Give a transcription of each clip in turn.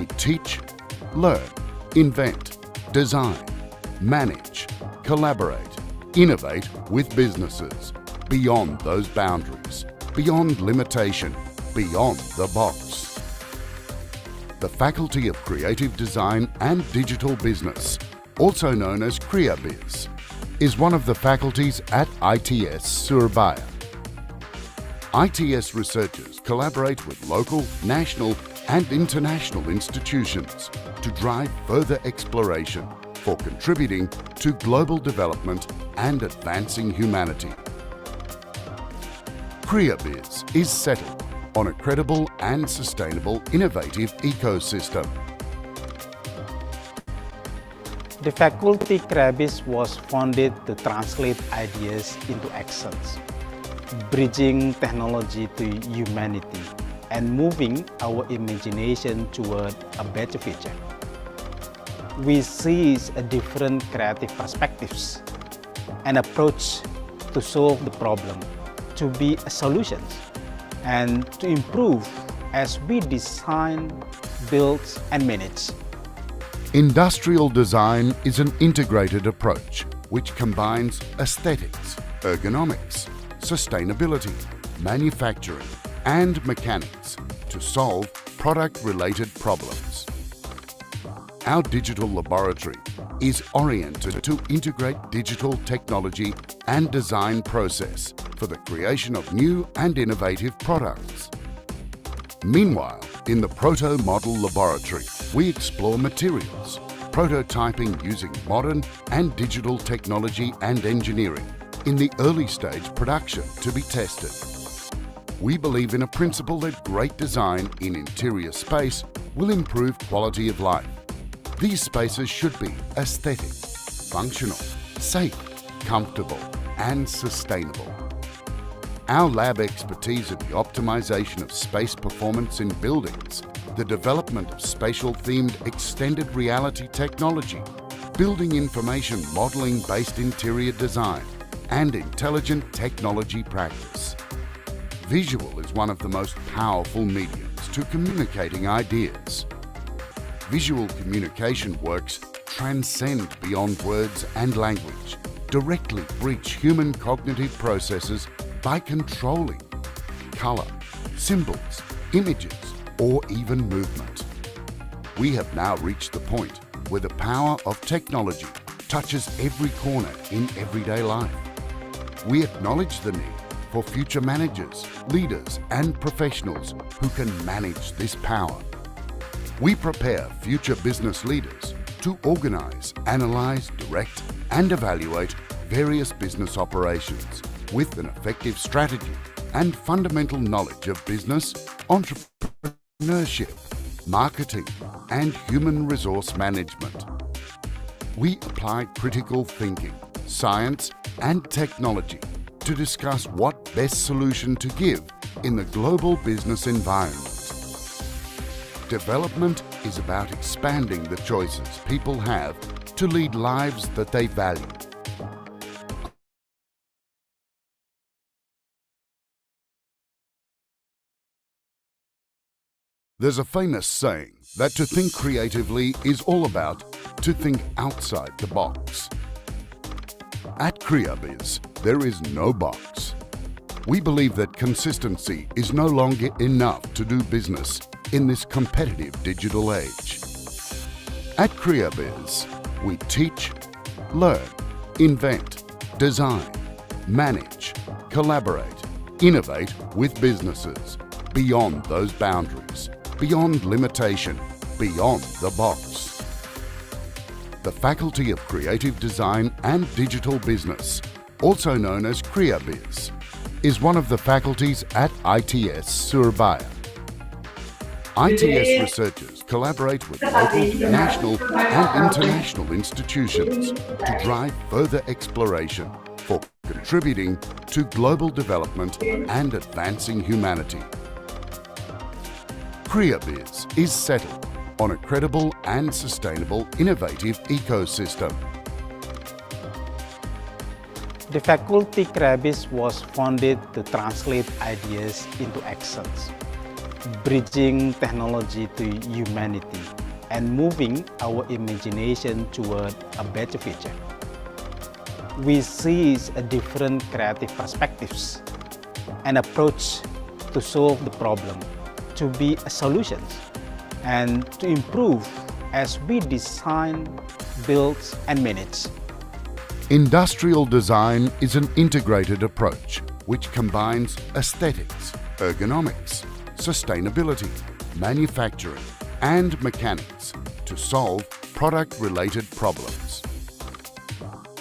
We teach, learn, invent, design, manage, collaborate, innovate with businesses beyond those boundaries, beyond limitation, beyond the box. The Faculty of Creative Design and Digital Business, also known as CreaBiz, is one of the faculties at ITS Surabaya. ITS researchers collaborate with local, national and international institutions to drive further exploration for contributing to global development and advancing humanity. CreaBiz is settled on a credible and sustainable innovative ecosystem. The faculty CreaBiz was founded to translate ideas into actions, bridging technology to humanity and moving our imagination toward a better future. We seize a different creative perspectives and approach to solve the problem, to be solutions, and to improve as we design, build, and manage. Industrial design is an integrated approach which combines aesthetics, ergonomics, sustainability, manufacturing, and mechanics to solve product-related problems. Our digital laboratory is oriented to integrate digital technology and design process for the creation of new and innovative products. Meanwhile, in the Proto Model Laboratory, we explore materials, prototyping using modern and digital technology and engineering in the early stage production to be tested. We believe in a principle that great design in interior space will improve quality of life. These spaces should be aesthetic, functional, safe, comfortable, and sustainable. Our lab expertise in the optimization of space performance in buildings, the development of spatial-themed extended reality technology, building information modeling-based interior design, and intelligent technology practice. Visual is one of the most powerful mediums to communicating ideas. Visual communication works transcend beyond words and language, directly breach human cognitive processes by controlling color, symbols, images, or even movement. We have now reached the point where the power of technology touches every corner in everyday life. We acknowledge the need for future managers, leaders, and professionals who can manage this power. We prepare future business leaders to organize, analyze, direct, and evaluate various business operations with an effective strategy and fundamental knowledge of business, entrepreneurship, marketing, and human resource management. We apply critical thinking, science, and technology to discuss what best solution to give in the global business environment. Development is about expanding the choices people have to lead lives that they value. There's a famous saying that to think creatively is all about to think outside the box. At CreaBiz, there is no box. We believe that consistency is no longer enough to do business in this competitive digital age. At CreaBiz, we teach, learn, invent, design, manage, collaborate, innovate with businesses beyond those boundaries, beyond limitation, beyond the box. The Faculty of Creative Design and Digital Business, also known as CreaBiz, is one of the faculties at ITS Surabaya. ITS researchers collaborate with local, national and international institutions to drive further exploration for contributing to global development and advancing humanity. CreaBiz is settled on a credible and sustainable innovative ecosystem. The faculty CreaBiz was founded to translate ideas into actions, bridging technology to humanity and moving our imagination toward a better future. We see different creative perspectives and approach to solve the problem, to be solutions, and to improve as we design, build, and manage. Industrial design is an integrated approach which combines aesthetics, ergonomics, sustainability, manufacturing, and mechanics to solve product-related problems.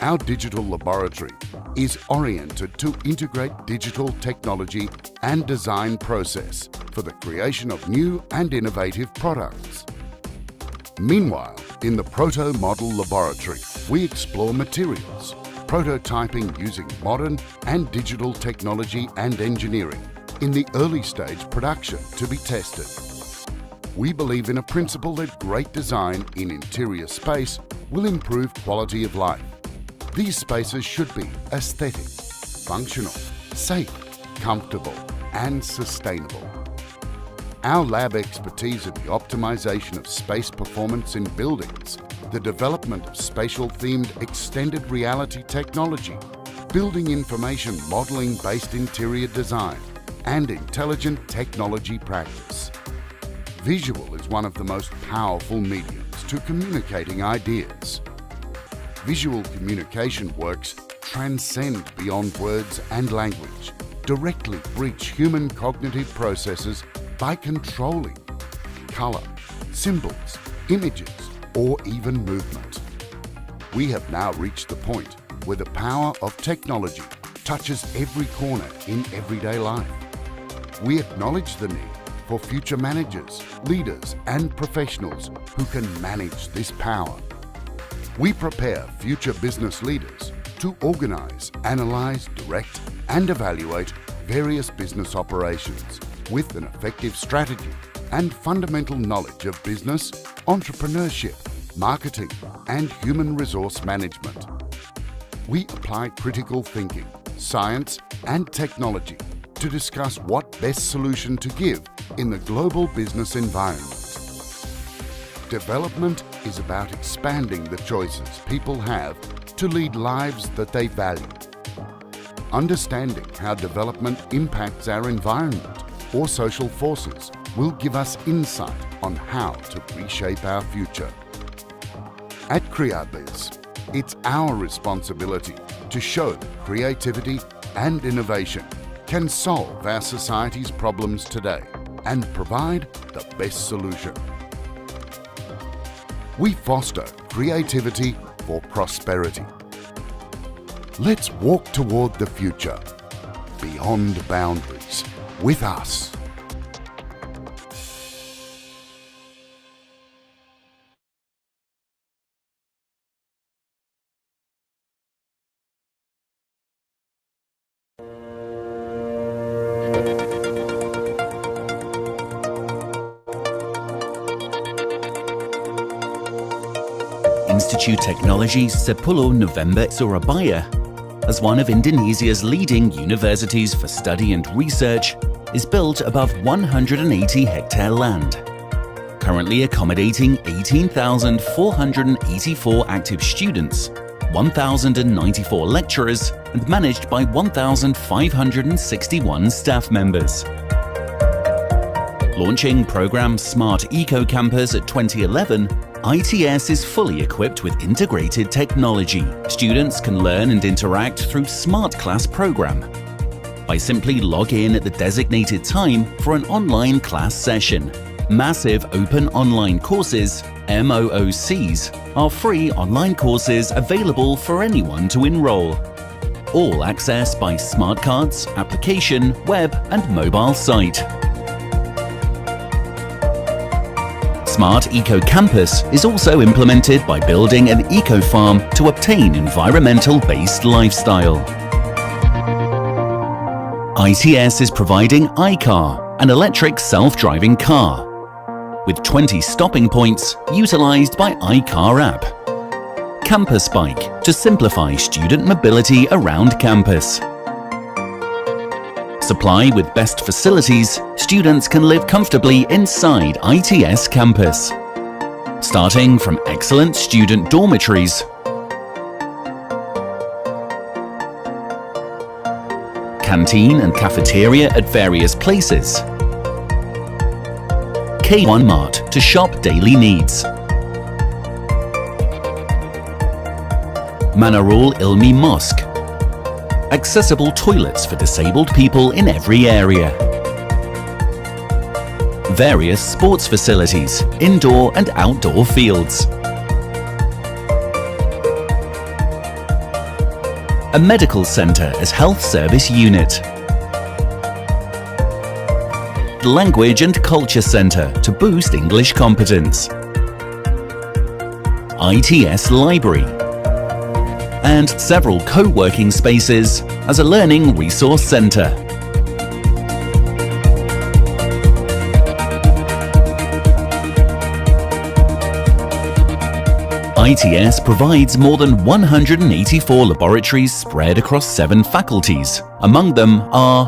Our digital laboratory is oriented to integrate digital technology and design process for the creation of new and innovative products. Meanwhile, in the Proto Model Laboratory, we explore materials, prototyping using modern and digital technology and engineering in the early stage production to be tested. We believe in a principle that great design in interior space will improve quality of life. These spaces should be aesthetic, functional, safe, comfortable, and sustainable. Our lab expertise in the optimization of space performance in buildings, the development of spatial-themed extended reality technology, building information modeling-based interior design, and intelligent technology practice. Visual is one of the most powerful mediums to communicating ideas. Visual communication works transcend beyond words and language, directly breach human cognitive processes by controlling color, symbols, images, or even movement. We have now reached the point where the power of technology touches every corner in everyday life. We acknowledge the need for future managers, leaders, and professionals who can manage this power. We prepare future business leaders to organize, analyze, direct, and evaluate various business operations with an effective strategy and fundamental knowledge of business, entrepreneurship, marketing, and human resource management. We apply critical thinking, science, and technology to discuss what best solution to give in the global business environment. Development is about expanding the choices people have to lead lives that they value. Understanding how development impacts our environment or social forces will give us insight on how to reshape our future. At CreaBiz, it's our responsibility to show that creativity and innovation can solve our society's problems today and provide the best solution. We foster creativity for prosperity. Let's walk toward the future, beyond boundaries, with us. Institute Teknologi 10 November Surabaya, as one of Indonesia's leading universities for study and research, is built above 180-hectare land, currently accommodating 18,484 active students, 1,094 lecturers, and managed by 1,561 staff members. Launching program Smart Eco Campus at 2011, ITS is fully equipped with integrated technology. Students can learn and interact through Smart Class program by simply log in at the designated time for an online class session. Massive open online courses, MOOCs, are free online courses available for anyone to enroll. All accessed by smart cards, application, web and mobile site. Smart Eco Campus is also implemented by building an eco-farm to obtain environmental-based lifestyle. ITS is providing iCar, an electric self-driving car, with 20 stopping points utilized by iCar app. Campus Bike to simplify student mobility around campus. Supplied with best facilities, students can live comfortably inside ITS campus. Starting from excellent student dormitories, canteen and cafeteria at various places, K1 Mart to shop daily needs, Manarul Ilmi Mosque, accessible toilets for disabled people in every area, various sports facilities, indoor and outdoor fields, a medical centre as health service unit, language and culture centre to boost English competence, ITS library, and several co-working spaces as a learning resource centre. ITS provides more than 184 laboratories spread across 7 faculties. Among them are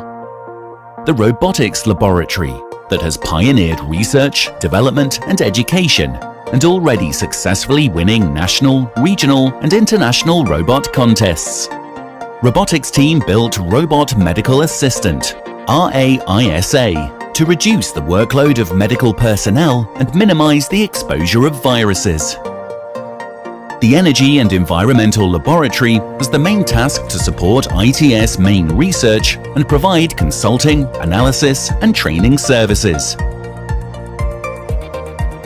the Robotics Laboratory that has pioneered research, development and education and already successfully winning national, regional and international robot contests. Robotics team built Robot Medical Assistant, RAISA, to reduce the workload of medical personnel and minimize the exposure of viruses. The Energy and Environmental Laboratory has the main task to support ITS main research and provide consulting, analysis and training services.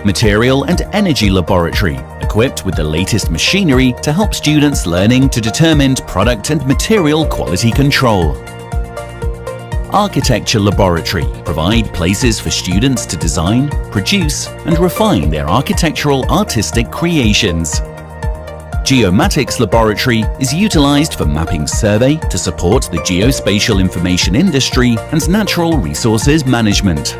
Material and Energy Laboratory, equipped with the latest machinery to help students learning to determine product and material quality control. Architecture Laboratory provide places for students to design, produce and refine their architectural artistic creations. Geomatics Laboratory is utilized for mapping survey to support the geospatial information industry and natural resources management.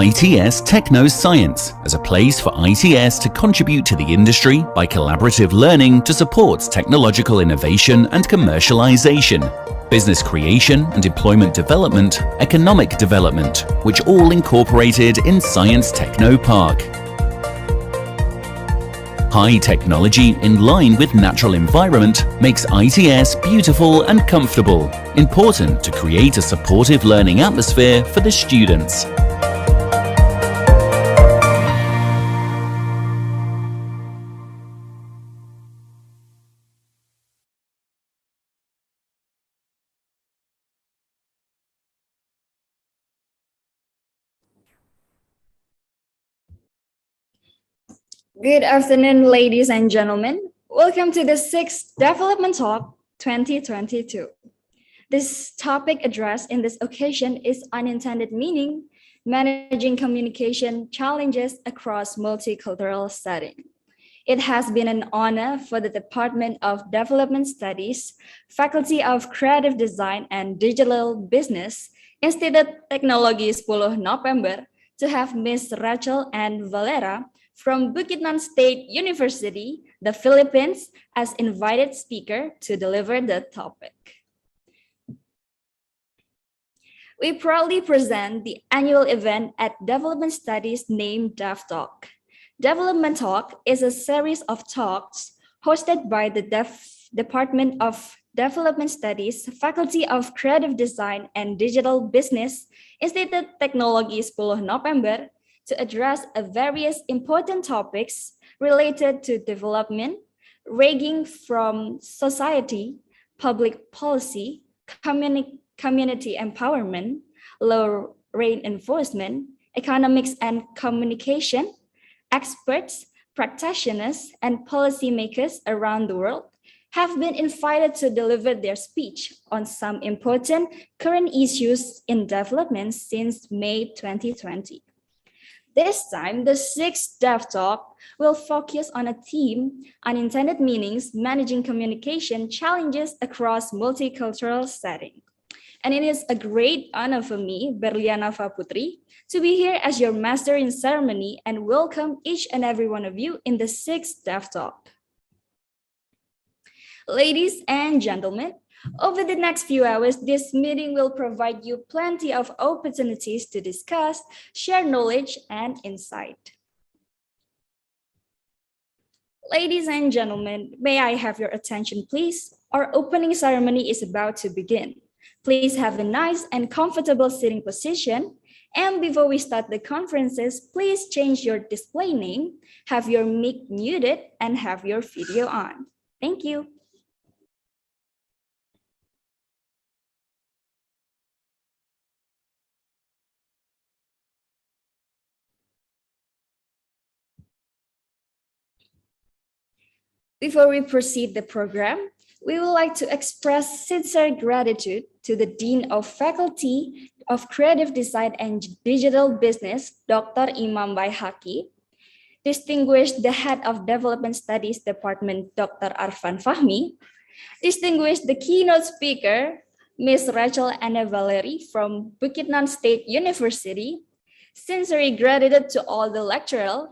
ITS Techno-Science as a place for ITS to contribute to the industry by collaborative learning to support technological innovation and commercialization, business creation and employment development, economic development, which all incorporated in Science Techno Park. High technology in line with natural environment makes ITS beautiful and comfortable, important to create a supportive learning atmosphere for the students. Good afternoon, ladies and gentlemen. Welcome to the 6th Development Talk 2022. This topic addressed in this occasion is unintended meaning, managing communication challenges across multicultural setting. It has been an honor for the Department of Development Studies, Faculty of Creative Design and Digital Business, Institut Teknologi 10 November, to have Ms. Rachel Ann Valera from Bukidnon State University, the Philippines, as invited speaker to deliver the topic. We proudly present the annual event at Development Studies named DevTalk. Development Talk is a series of talks hosted by the Department of Development Studies, Faculty of Creative Design and Digital Business, Institut Teknologi 10 November, to address various important topics related to development, ranging from society, public policy, community empowerment, law enforcement, economics and communication. Experts, practitioners, and policymakers around the world have been invited to deliver their speech on some important current issues in development since May 2020. This time, the 6th Dev Talk will focus on a theme, unintended meanings, managing communication challenges across multicultural setting. And it is a great honor for me, Berliana Putri, to be here as your master in ceremony and welcome each and every one of you in the 6th DEF Talk. Ladies and gentlemen, over the next few hours, this meeting will provide you plenty of opportunities to discuss, share knowledge, and insight. Ladies and gentlemen, may I have your attention, please? Our opening ceremony is about to begin. Please have a nice and comfortable sitting position. And before we start the conferences, please change your display name, have your mic muted, and have your video on. Thank you. Before we proceed the program, we would like to express sincere gratitude to the Dean of Faculty of Creative Design and Digital Business, Dr. Imam Baihaqi, distinguished the Head of Development Studies Department, Dr. Arfan Fahmi, distinguished the keynote speaker, Ms. Rachel Anna Valerie from Bukitnon State University, sincere gratitude to all the lecturers,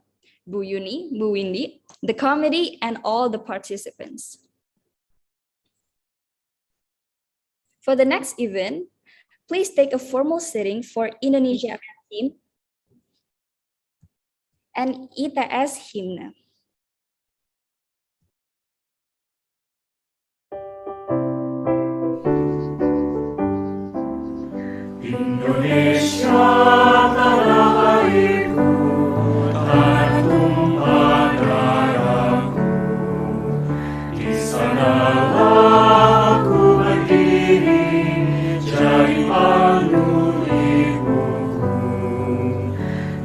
Bu Yuni, Bu Windy, the committee, and all the participants. For the next event, please take a formal sitting for Indonesia team and ITS hymn. Indonesia tanah airku, tanah tumpah darahku. Di sanalah aku berdiri, jadi pandu ibuku.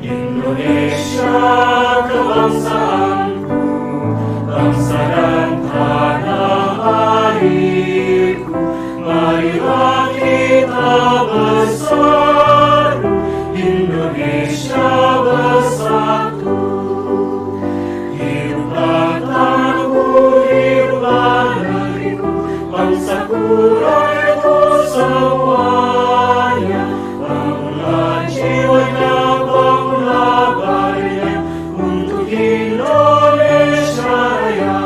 Indonesia kebangsaanku, bangsa dan tanah airku. Marilah kita bersatu, Indonesia bersatu. Hiduplah tanahku, hiduplah negeriku, bangsaku, rakyatku semuanya. Bangunlah jiwanya, bangunlah badannya untuk Indonesia Raya.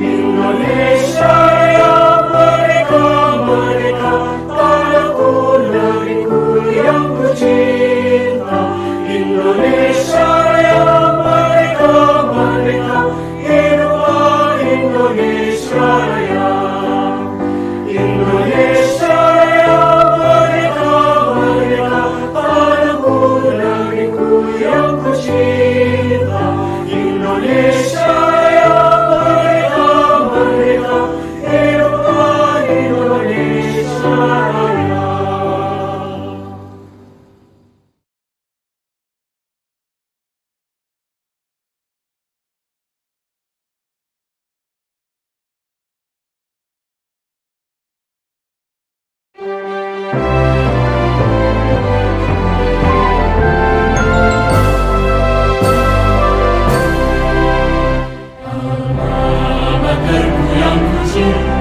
Indonesia Raya, merdeka, merdeka, tanahku, negeriku yang ku cinta. Indonesia Raya, merdeka, merdeka, hiduplah Indonesia Raya. Indonesia Raya, merdeka, merdeka, tanahku, negeriku yang ku cinta. Indonesia Raya, merdeka, merdeka, hiduplah Indonesia Raya. Materku yang ku cinta,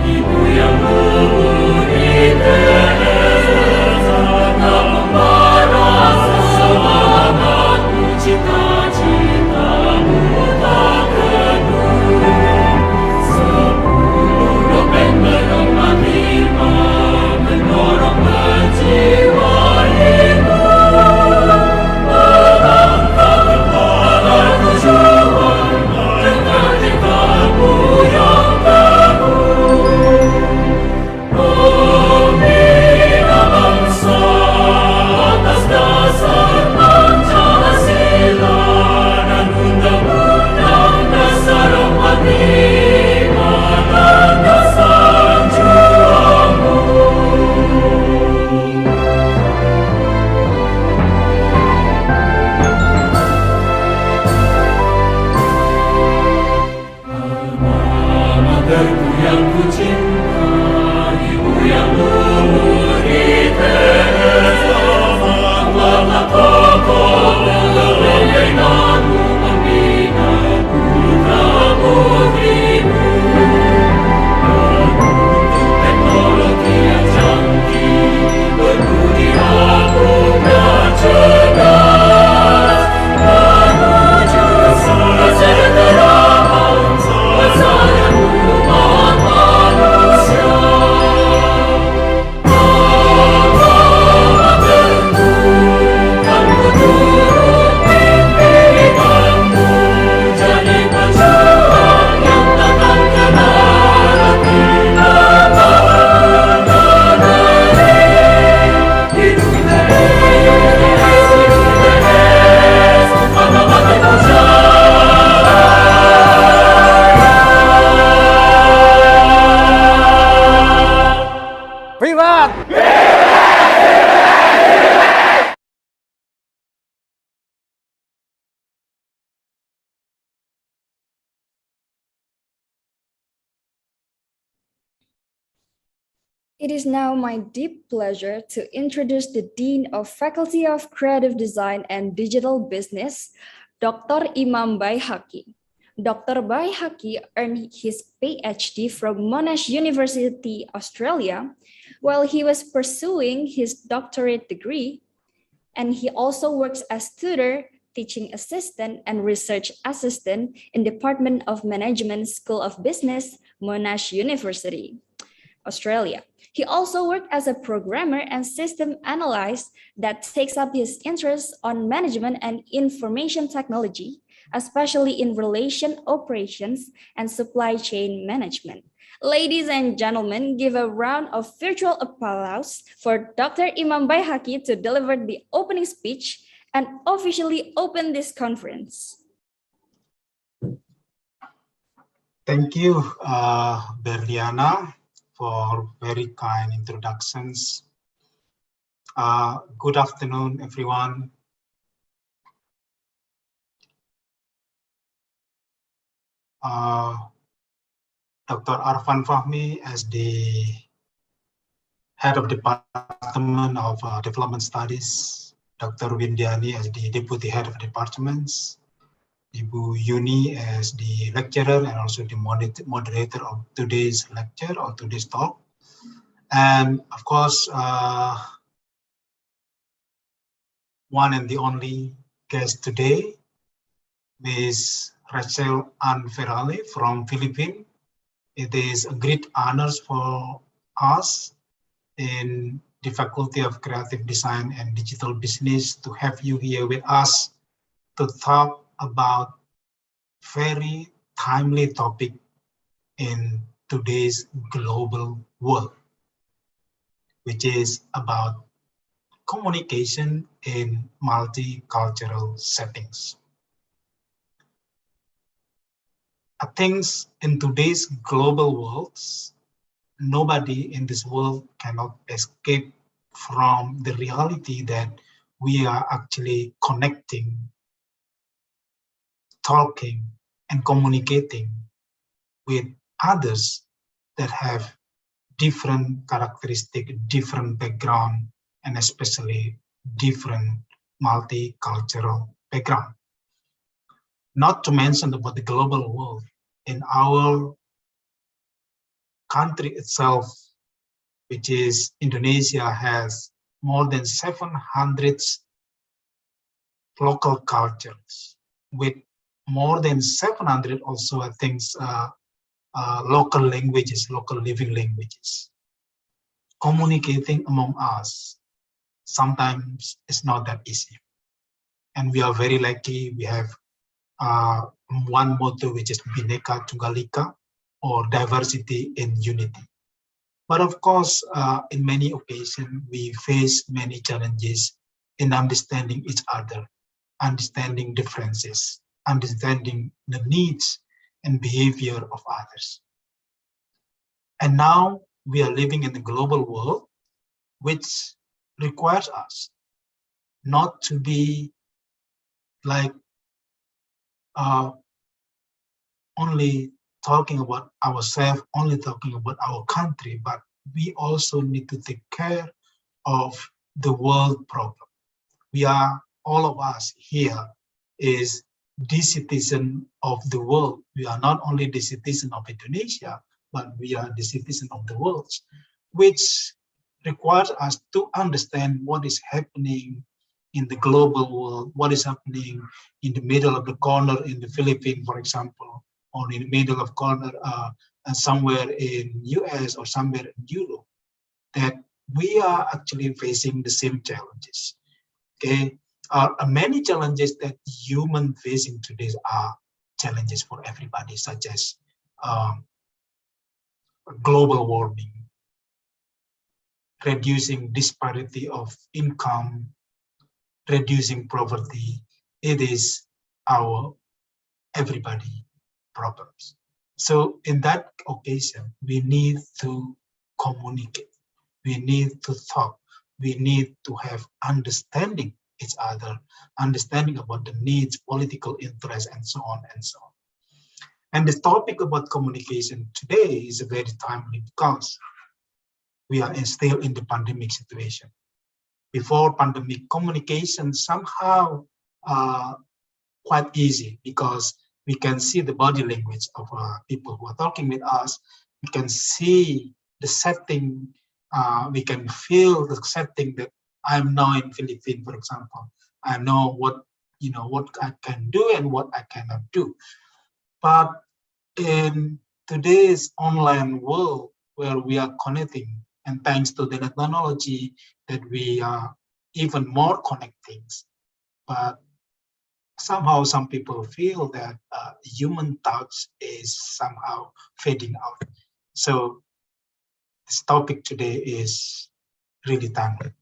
ibu yang memberi Teresa, tak membara semangatmu, cita-citamu tak kendur. 10 November 45 mendorong berjiwa ibu, mengangkat kepala tujuan dengan tekadmu yang teguh. Membina bangsa atas dasar Pancasila dan Undang-Undang Dasar 45 dan dasar juangmu. Materku yang ku cinta, ibu yang memberi Teresa, maaflah kokoh kepemimpinanmu membina putra-putrimu. Menuntut teknologi It is now my deep pleasure to introduce the Dean of Faculty of Creative Design and Digital Business, Dr. Imam Baihaqi. Dr. Baihaqi earned his PhD from Monash University, Australia, while he was pursuing his doctorate degree, and he also works as tutor, teaching assistant, and research assistant in Department of Management School of Business, Monash University, Australia. He also worked as a programmer and system analyst that takes up his interest on management and information technology, especially in relation operations and supply chain management. Ladies and gentlemen, give a round of virtual applause for Dr. Imam Baihaqi to deliver the opening speech and officially open this conference. Thank you, Berliana, for very kind introductions. Good afternoon, everyone. Dr. Arfan Fahmi as the Head of Department of Development Studies, Dr. Windiani as the Deputy Head of Departments, Ibu Yuni as the lecturer and also the moderator of today's lecture or today's talk. And of course, one and the only guest today, Ms. Rachel Ann Ferrale from Philippines. It is a great honor for us in the Faculty of Creative Design and Digital Business to have you here with us to talk about very timely topic in today's global world, which is about communication in multicultural settings. I think in today's global world, nobody in this world cannot escape from the reality that we are actually connecting, talking, and communicating with others that have different characteristics, different background, and especially different multicultural background. Not to mention about the global world. In our country itself, which is Indonesia, has more than 700 local cultures with more than 700 also, I think, local languages, local living languages. Communicating among us sometimes is not that easy. And we are very lucky. We have one motto, which is Bhinneka Tunggal Ika, or diversity in unity. But of course, in many occasions, we face many challenges in understanding each other, understanding differences, understanding the needs and behavior of others. And now we are living in a global world, which requires us not to be like only talking about ourselves, only talking about our country, but we also need to take care of the world problem. We are, all of us here, is the citizen of the world. We are not only the citizen of Indonesia, but we are the citizen of the world, which requires us to understand what is happening in the global world, what is happening in the middle of the corner in the Philippines, for example, or in the middle of corner somewhere in US or somewhere in Europe, that we are actually facing the same challenges. Okay, many challenges that human facing today are challenges for everybody, such as global warming, reducing disparity of income, reducing poverty. It is our everybody problems. So in that occasion, we need to communicate, we need to talk, we need to have understanding each other, understanding about the needs, political interests, and so on and so on. And the topic about communication today is very timely because we are still in the pandemic situation. Before pandemic, communication somehow quite easy because we can see the body language of people who are talking with us. We can see the setting. We can feel the setting that I'm now in Philippines, for example. I know what I can do and what I cannot do. But in today's online world where we are connecting, and thanks to the technology that we are even more connecting, but somehow some people feel that human touch is somehow fading out. So this topic today is really timely.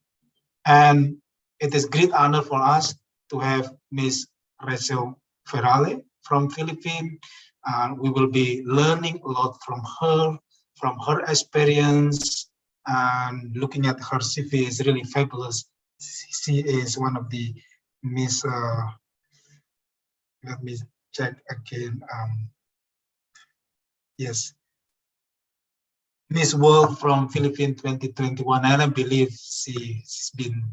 And it is great honor for us to have Ms. Rachel Ferrale from Philippines. We will be learning a lot from her experience, and looking at her CV is really fabulous. She is one of the Miss, let me check again. Yes, Miss World from Philippines 2021, and I believe she's been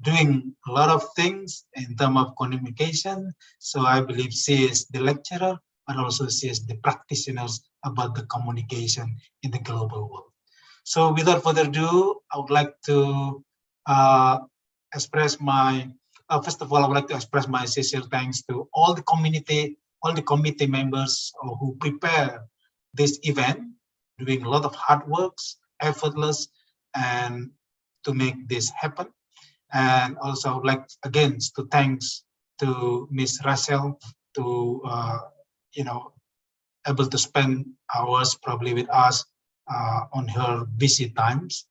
doing a lot of things in terms of communication. So I believe she is the lecturer, but also she is the practitioners about the communication in the global world. So without further ado, I would like to express my, first of all, I would like to express my sincere thanks to all the committee members who prepare this event, doing a lot of hard works, effortless, and to make this happen. And also I would like again to thanks to Ms. Rachel to able to spend hours probably with us on her busy times.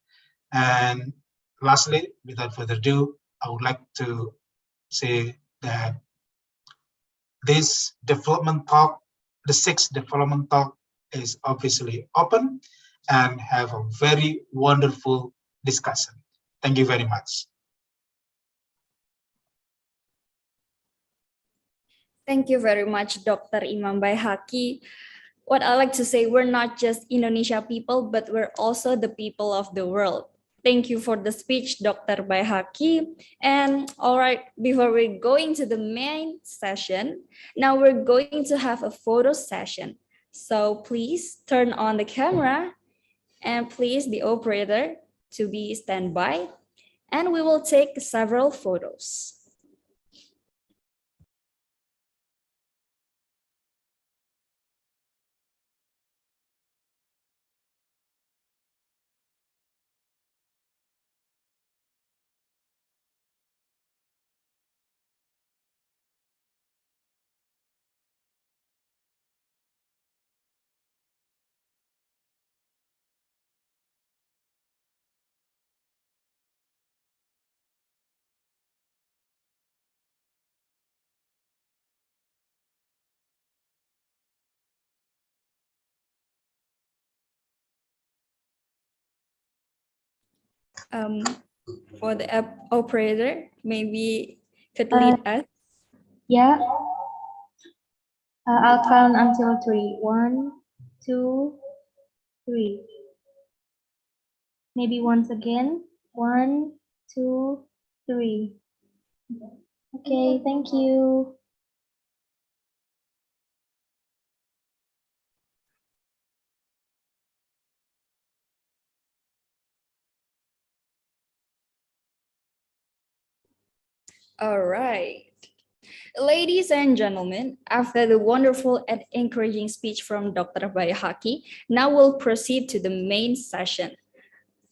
And lastly, without further ado, I would like to say that this development talk, the 6th development talk, is obviously open and have a very wonderful discussion. Thank you very much. Thank you very much, Dr. Imam Baihaqi. What I like to say, we're not just Indonesia people, but we're also the people of the world. Thank you for the speech, Dr. Baihaqi. And all right, before we go into the main session, now we're going to have a photo session. So please turn on the camera and please the operator to be standby, and we will take several photos. For the operator, maybe could lead us. Yeah. I'll count until 3. 1, 2, 3. Maybe once again. 1, 2, 3. Okay, thank you. All right. Ladies and gentlemen, after the wonderful and encouraging speech from Dr. Baihaqi, now we'll proceed to the main session.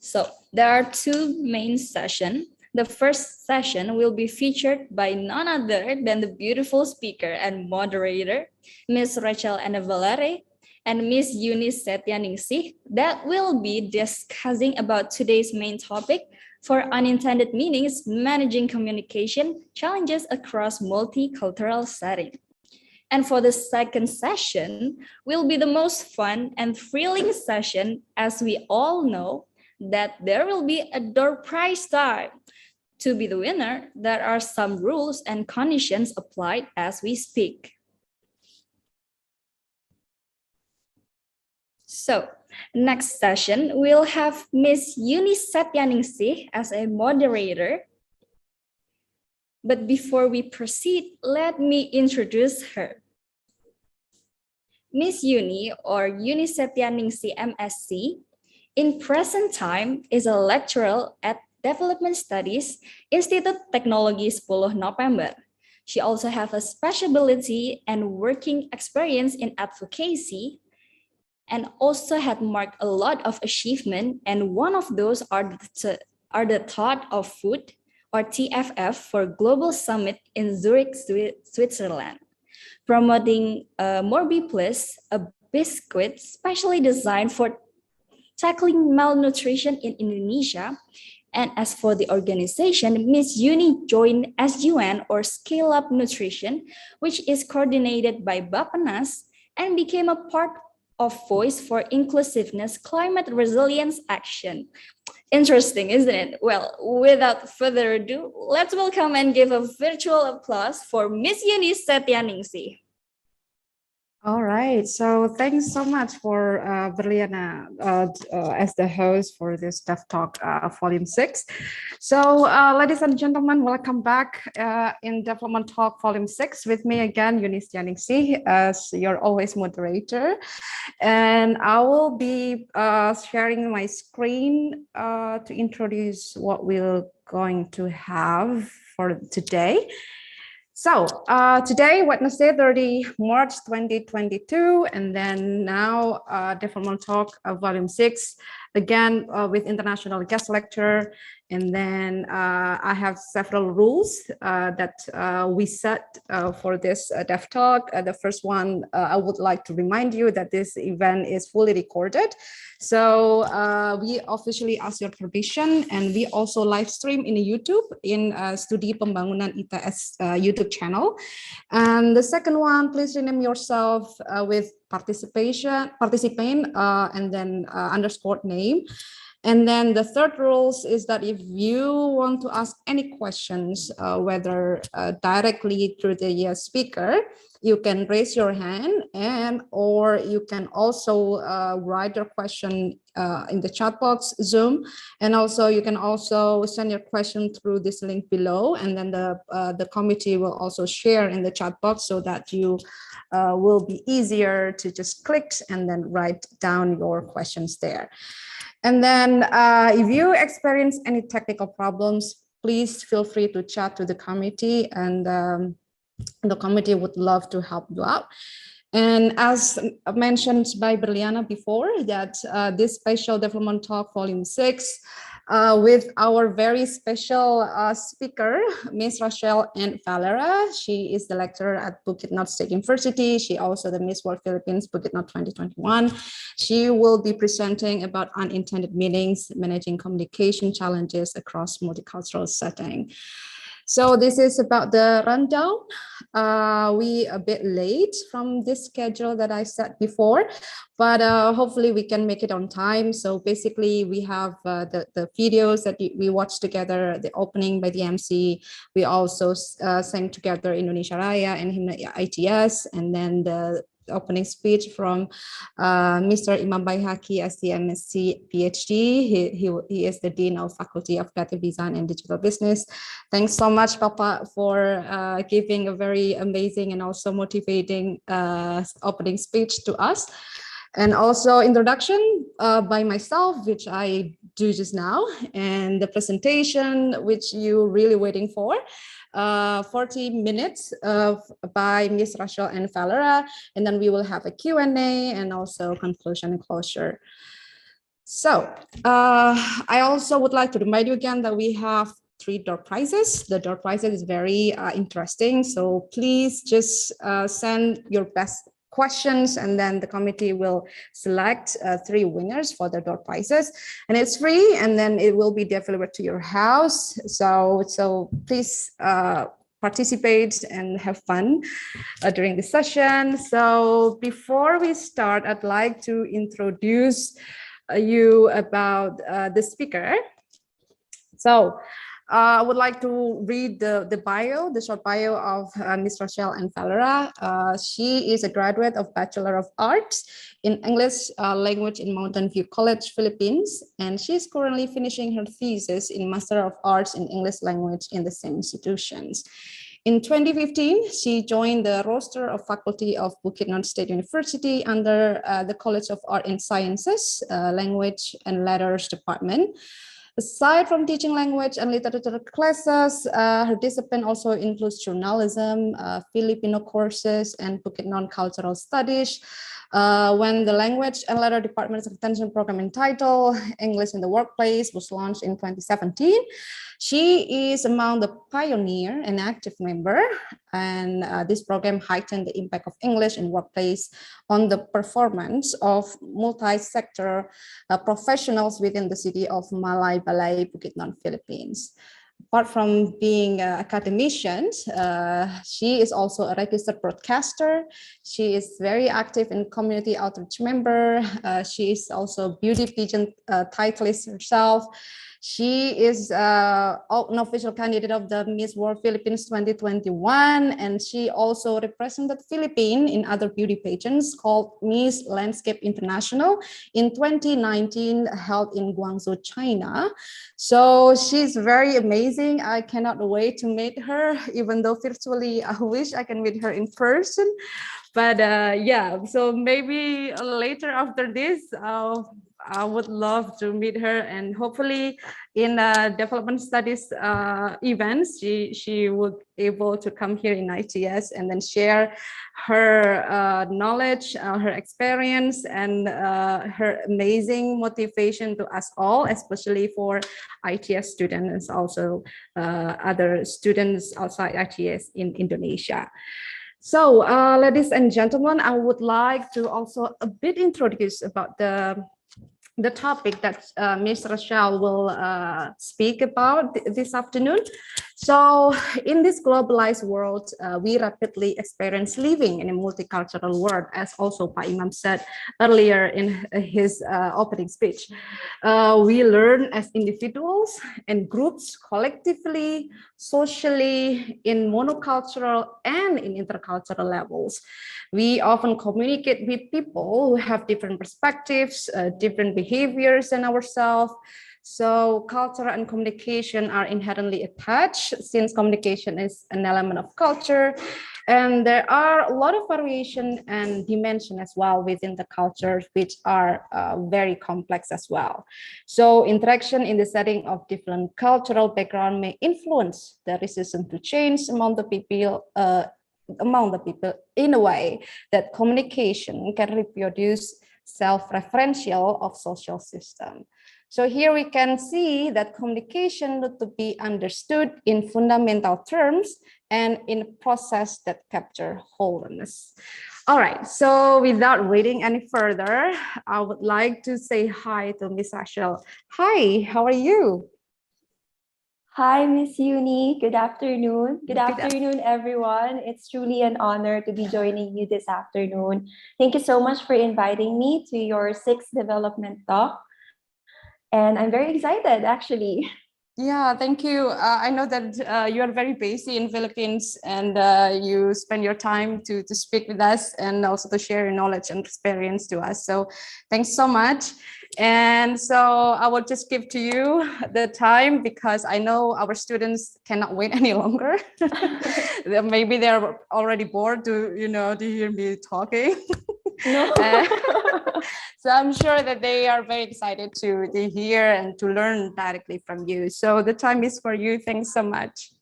So there are 2 main sessions. The first session will be featured by none other than the beautiful speaker and moderator, Ms. Rachel Ferrale and Ms. Eunice Setyaningsih, that will be discussing about today's main topic, for unintended meanings, managing communication challenges across multicultural setting. And for the second session will be the most fun and thrilling session, as we all know that there will be a door prize time. To be the winner, there are some rules and conditions applied as we speak. So Next session, we'll have Miss Yuni Setyaningsih as a moderator. But before we proceed, let me introduce her. Miss Yuni, or Yuni Setyaningsih MSc, in present time is a lecturer at Development Studies, Institut Teknologi 10 November. She also has a specialty and working experience in advocacy, and also had marked a lot of achievement, and one of those are the Thought of Food, or TFF, for Global Summit in Zurich, Switzerland, promoting Morbi Plus, a biscuit specially designed for tackling malnutrition in Indonesia. And as for the organization, Miss Yuni joined SUN, or Scale Up Nutrition, which is coordinated by Bappenas, and became a part of Voice for Inclusiveness Climate Resilience Action. Interesting, isn't it? Well, without further ado, let's welcome and give a virtual applause for Miss Yuni Setyaningsih. All right, so thanks so much for Berliana as the host for this Dev Talk Volume 6. So ladies and gentlemen, welcome back in Development Talk Volume 6 with me again, Yuni Setyaningsih, as your always moderator. And I will be sharing my screen to introduce what we're going to have for today. So today, Wednesday, 30 March 2022, and then now Development Talk Volume 6, again with international guest lecturer. And then I have several rules that we set for this Dev Talk. The first one, I would like to remind you that this event is fully recorded. So we officially ask your permission, and we also live stream in YouTube in Studi Pembangunan ITS YouTube channel. And the second one, please rename yourself with participant, and then underscore name. And then the third rules is that if you want to ask any questions, whether directly through the speaker, you can raise your hand, and or you can also write your question in the chat box Zoom, and also you can also send your question through this link below, and then the committee will also share in the chat box so that you will be easier to just click and then write down your questions there. And then if you experience any technical problems, please feel free to chat to the committee, and the committee would love to help you out. And as mentioned by Berliana before, that this special Development Talk Volume 6 with our very special speaker, Miss Rachel N. Valera. She is the lecturer at Bukidnot State University. She also the Miss World Philippines Bukidnot 2021. She will be presenting about unintended meanings, managing communication challenges across multicultural setting. So this is about the rundown. We a bit late from this schedule that I set before, but hopefully we can make it on time. So basically we have the videos that we watched together, the opening by the MC. We also sang together Indonesia Raya and Hymn ITS, and then the opening speech from Mr. Imam Baihaki as the MSc PhD. He is the Dean of Faculty of Creative Design and Digital Business. Thanks so much, Papa, for giving a very amazing and also motivating opening speech to us. And also introduction by myself, which I do just now, and the presentation, which you're really waiting for. 40 minutes by Ms. Rachel N. Valera, and then we will have a Q&A and also conclusion and closure. So I also would like to remind you again that we have 3 door prizes. The door prizes is very interesting, so please just send your best questions, and then the committee will select 3 winners for the door prizes, and it's free, and then it will be delivered to your house. So please participate and have fun during the session. So before we start, I'd like to introduce you about the speaker. So I would like to read the bio, the short bio of Ms. Rochelle Ann Valera. She is a graduate of Bachelor of Arts in English Language in Mountain View College, Philippines, and she is currently finishing her thesis in Master of Arts in English Language in the same institutions. In 2015, she joined the roster of faculty of Bukidnon State University under the College of Art and Sciences, Language and Letters Department. Aside from teaching language and literature classes, her discipline also includes journalism, Filipino courses, and Bukidnon cultural studies. When the Language and Letter Department's extension program entitled English in the Workplace was launched in 2017, she is among the pioneer and active member, and this program heightened the impact of English in workplace on the performance of multi-sector professionals within the city of Malay Balay, Bukidnon, Philippines. Apart from being an academician, she is also a registered broadcaster. She is very active in community outreach member. She is also a beauty pageant titleist herself. She is an official candidate of the Miss World Philippines 2021, and she also represented Philippines in other beauty pageants called Miss Landscape International in 2019, held in Guangzhou, China. So she's very amazing. I cannot wait to meet her, even though virtually I wish I can meet her in person. But yeah, so maybe later after this, I would love to meet her, and hopefully in development studies events, she would able to come here in ITS and then share her knowledge, her experience, and her amazing motivation to us all, especially for ITS students and also other students outside ITS in Indonesia. So, ladies and gentlemen, I would like to also a bit introduce about the topic that Ms. Rochelle will speak about this afternoon. So in this globalized world, we rapidly experience living in a multicultural world, as also Pa Imam said earlier in his opening speech. We learn as individuals and groups collectively, socially, in monocultural and in intercultural levels. We often communicate with people who have different perspectives, different behaviors than ourselves. So culture and communication are inherently attached, since communication is an element of culture. And there are a lot of variation and dimension as well within the cultures, which are very complex as well. So interaction in the setting of different cultural background may influence the resistance to change among the people in a way that communication can reproduce self-referential of social system. So here we can see that communication need to be understood in fundamental terms and in a process that capture wholeness. All right, so without waiting any further, I would like to say hi to Miss Rochelle. Hi, how are you? Hi, Miss Uni. Good afternoon. Good afternoon, everyone. It's truly an honor to be joining you this afternoon. Thank you so much for inviting me to your 6th development talk. And I'm very excited, actually. Yeah, thank you. I know that you are very busy in Philippines, and you spend your time to speak with us and also to share your knowledge and experience to us. So thanks so much. And so I will just give to you the time, because I know our students cannot wait any longer. Maybe they're already bored to hear me talking. No. So I'm sure that they are very excited to hear and to learn directly from you. So the time is for you. Thanks so much.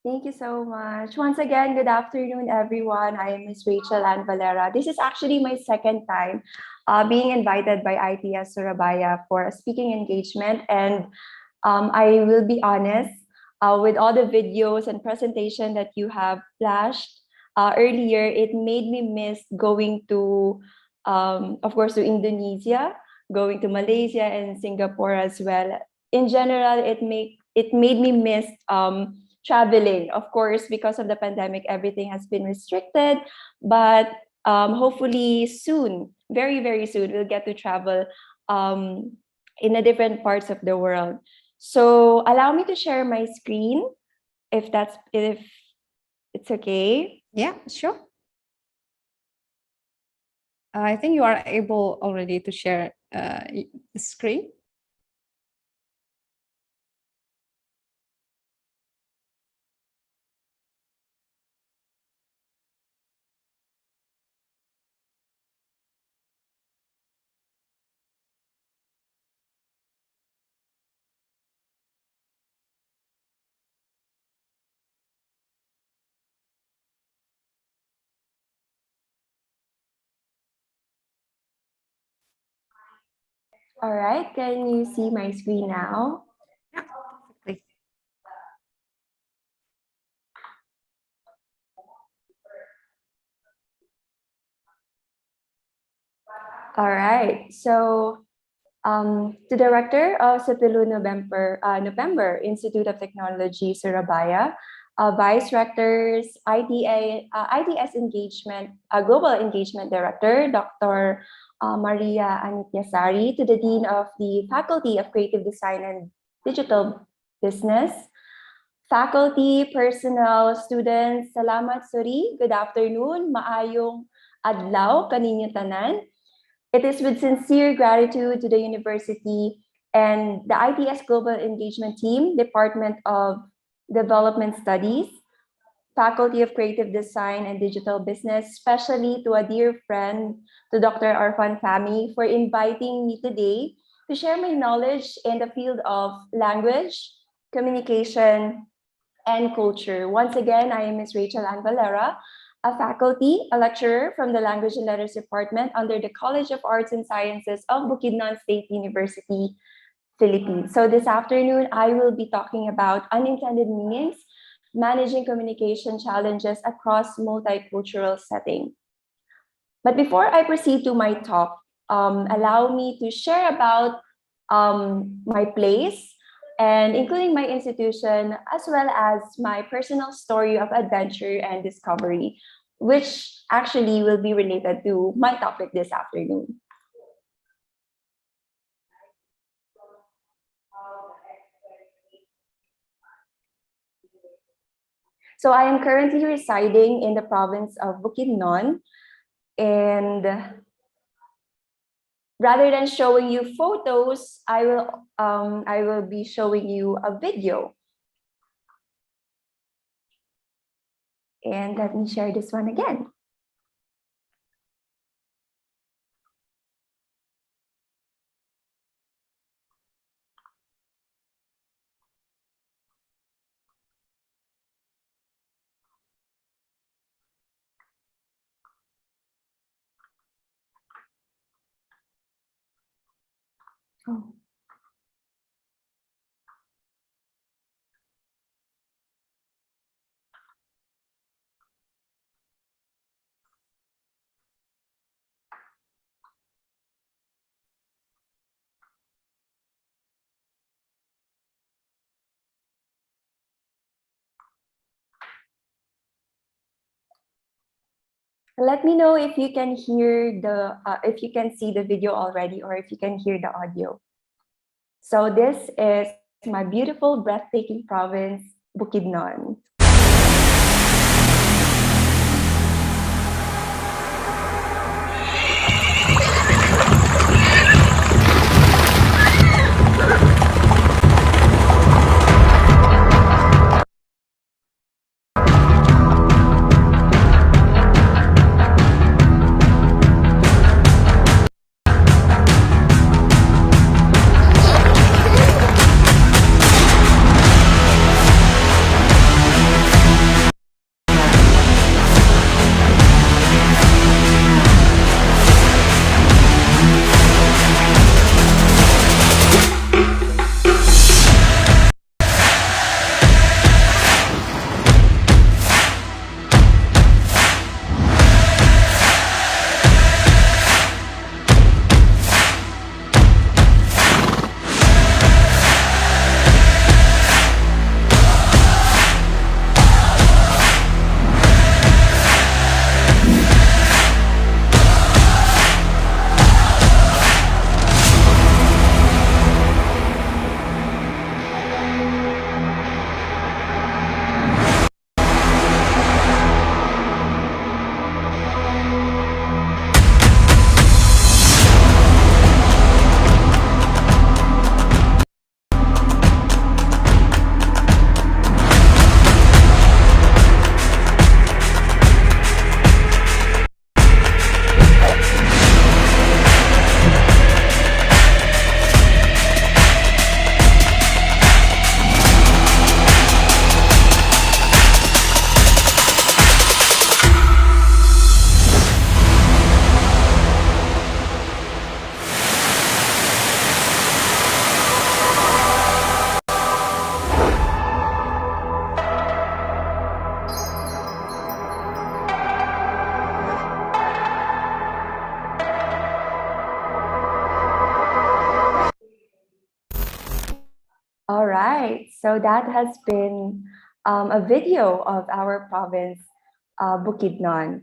Thank you so much. Once again, good afternoon, everyone. I am Ms. Rachel Ann Valera. This is actually my second time being invited by ITS Surabaya for a speaking engagement. And I will be honest, with all the videos and presentation that you have flashed earlier, it made me miss going to, of course, to Indonesia, going to Malaysia and Singapore as well. In general, it made me miss traveling. Of course, because of the pandemic, everything has been restricted, but hopefully soon, very, very soon, we'll get to travel in the different parts of the world. So allow me to share my screen if it's okay. Yeah, sure. I think you are able already to share the screen. All right, can you see my screen now? Yeah, perfectly. All right, so the director of Cepilu November Institute of Technology, Surabaya, vice rectors, ITS engagement, global engagement director, Dr. Maria Anityasari, to the dean of the Faculty of Creative Design and Digital Business, faculty, personnel, students, salamat suri, good afternoon, maayong adlaw kaninyo tanan. It is with sincere gratitude to the university and the ITS Global Engagement Team, Department of Development Studies, Faculty of Creative Design and Digital Business, especially to a dear friend, to Dr. Arfan Fahmy, for inviting me today to share my knowledge in the field of language, communication, and culture. Once again, I am Ms. Rachel Ann Valera, a faculty, a lecturer from the Language and Letters Department under the College of Arts and Sciences of Bukidnon State University, Philippines. So this afternoon, I will be talking about unintended meanings, managing communication challenges across multicultural setting. But before I proceed to my talk, allow me to share about my place, and including my institution, as well as my personal story of adventure and discovery, which actually will be related to my topic this afternoon. So I am currently residing in the province of Bukidnon, and rather than showing you photos, I will be showing you a video. And let me share this one again. Oh. Let me know if you can hear if you can see the video already, or if you can hear the audio. So this is my beautiful, breathtaking province, Bukidnon. right, so that has been a video of our province, Bukidnon.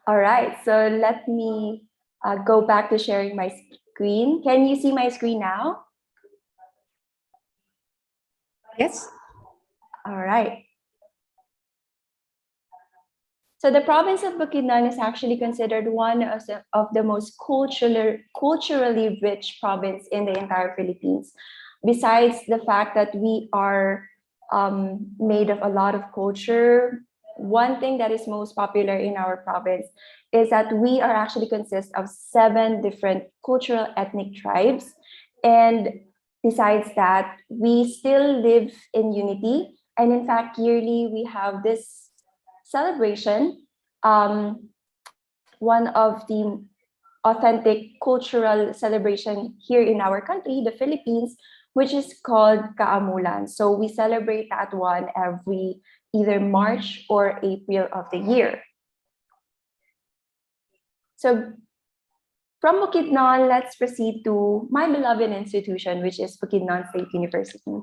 All right, so let me go back to sharing my screen. Can you see my screen now? Yes. All right. So the province of Bukidnon is actually considered one of the most culturally rich province in the entire Philippines. Besides the fact that we are made of a lot of culture, one thing that is most popular in our province is that we are actually consist of 7 different cultural ethnic tribes. And besides that, we still live in unity. And in fact, yearly we have this celebration, one of the authentic cultural celebration here in our country, the Philippines, which is called Kaamulan. So we celebrate that one every either March or April of the year. So from Bukidnon, let's proceed to my beloved institution, which is Bukidnon State University.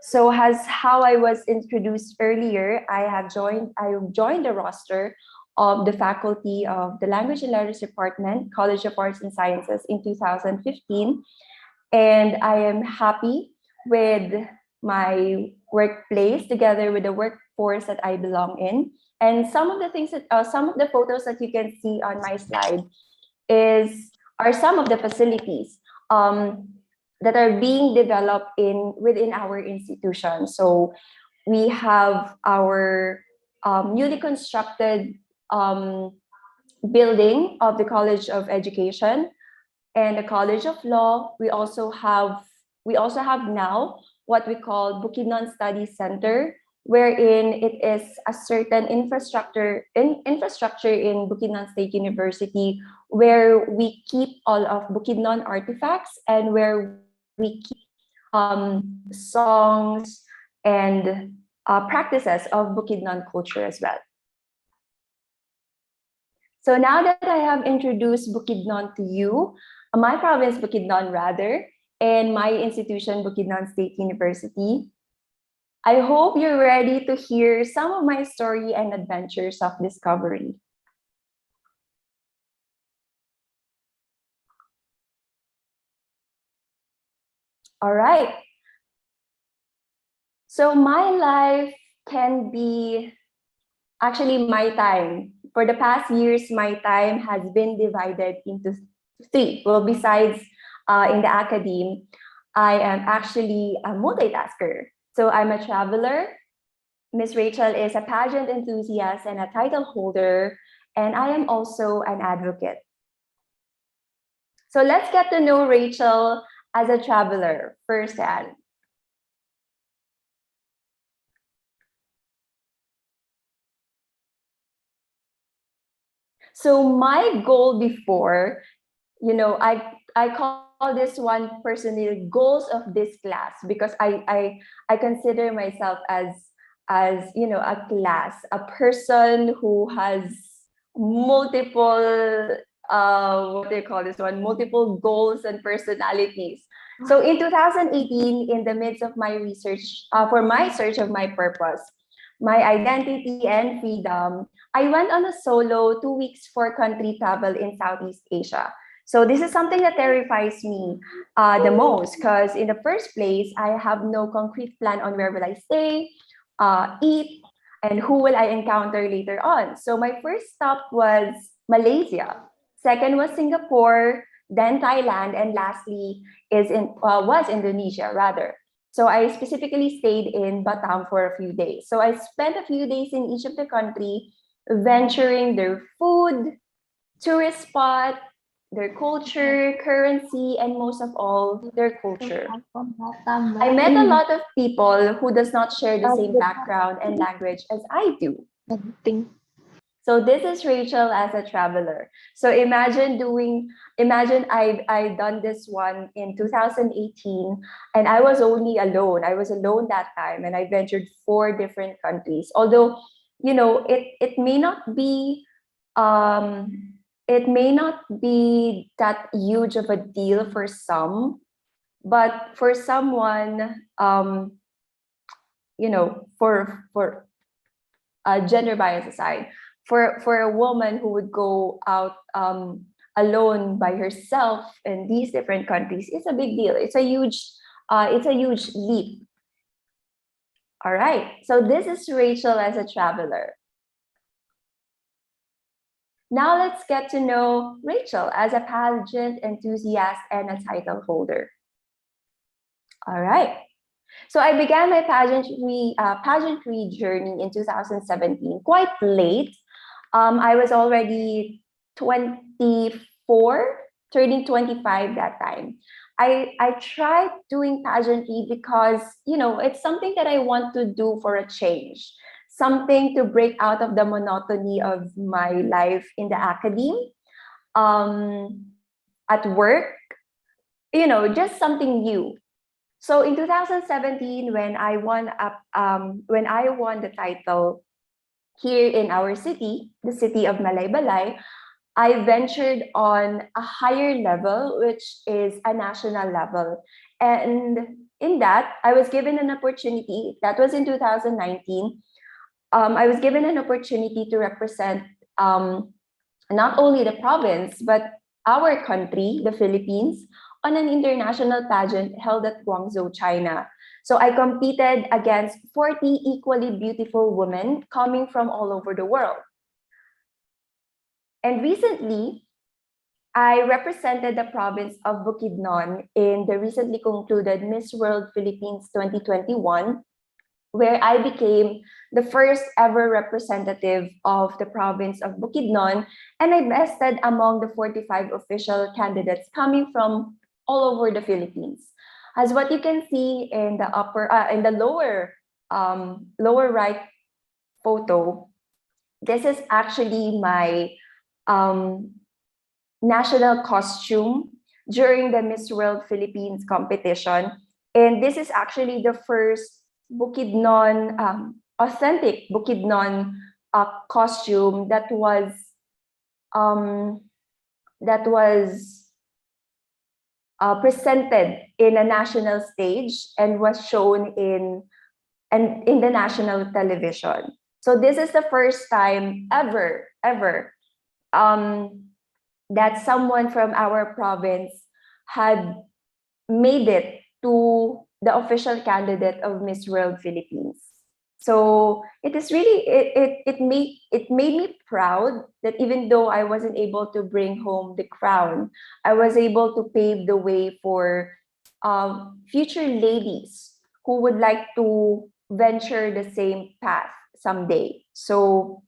So as how I was introduced earlier, I joined the roster of the faculty of the Language and Letters Department, College of Arts and Sciences in 2015. And I am happy with my workplace together with the workforce that I belong in. And some of the things that, some of the photos that you can see on my slide are some of the facilities that are being developed within our institution. So we have our newly constructed building of the College of Education and the College of Law. We also have now what we call Bukidnon Study Center, wherein it is a certain infrastructure in Bukidnon State University, where we keep all of Bukidnon artifacts and where we keep songs and practices of Bukidnon culture as well. So now that I have introduced Bukidnon to you, my province Bukidnon rather, and my institution Bukidnon State University, I hope you're ready to hear some of my story and adventures of discovery. All right. So my life can be actually my time. For the past years, my time has been divided into 3. Well, besides in the academe, I am actually a multitasker. So I'm a traveler. Miss Rachel is a pageant enthusiast and a title holder, and I am also an advocate. So let's get to know Rachel as a traveler firsthand. So my goal before, I call this one personally goals of this class, because I consider myself as a class, a person who has multiple what do you call this one, multiple goals and personalities. So in 2018, in the midst of my research, for my search of my purpose, my identity and freedom, I went on a solo 2 weeks for country travel in Southeast Asia. So this is something that terrifies me the most, because in the first place, I have no concrete plan on where will I stay, eat, and who will I encounter later on. So my first stop was Malaysia. Second was Singapore, then Thailand, and lastly was Indonesia rather. So I specifically stayed in Batam for a few days. So I spent a few days in each of the country, venturing their food, tourist spot, their culture, currency, and most of all, their culture. I met a lot of people who does not share the same background and language as I do. So this is Rachel as a traveler. So imagine I done this one in 2018, and I was only alone. I was alone that time, and I ventured 4 different countries. Although, it may not be that huge of a deal for some, but for someone, for gender bias aside, for a woman who would go out alone by herself in these different countries, it's a big deal. It's a huge leap. All right, so this is Rachel as a traveler. Now let's get to know Rachel as a pageant enthusiast and a title holder. All right. So I began my pageantry journey in 2017, quite late. I was already 24, turning 25 that time. I tried doing pageantry because, it's something that I want to do for a change, something to break out of the monotony of my life in the academy, at work, just something new. So in 2017, when I won the title here in our city, the city of Malaybalay, I ventured on a higher level, which is a national level. And in that, I was given an opportunity, that was in 2019, I was given an opportunity to represent not only the province, but our country, the Philippines, on an international pageant held at Guangzhou, China. So I competed against 40 equally beautiful women coming from all over the world. And recently, I represented the province of Bukidnon in the recently concluded Miss World Philippines 2021, where I became the first ever representative of the province of Bukidnon, and I bested among the 45 official candidates coming from all over the Philippines. As what you can see in the lower right photo, this is actually my national costume during the Miss World Philippines competition, and this is actually the first Bukidnon authentic Bukidnon costume that was presented in a national stage and was shown in the national television. So this is the first time ever that someone from our province had made it to the official candidate of Miss World Philippines. So it is really it made me proud that even though I wasn't able to bring home the crown, I was able to pave the way for future ladies who would like to venture the same path someday. So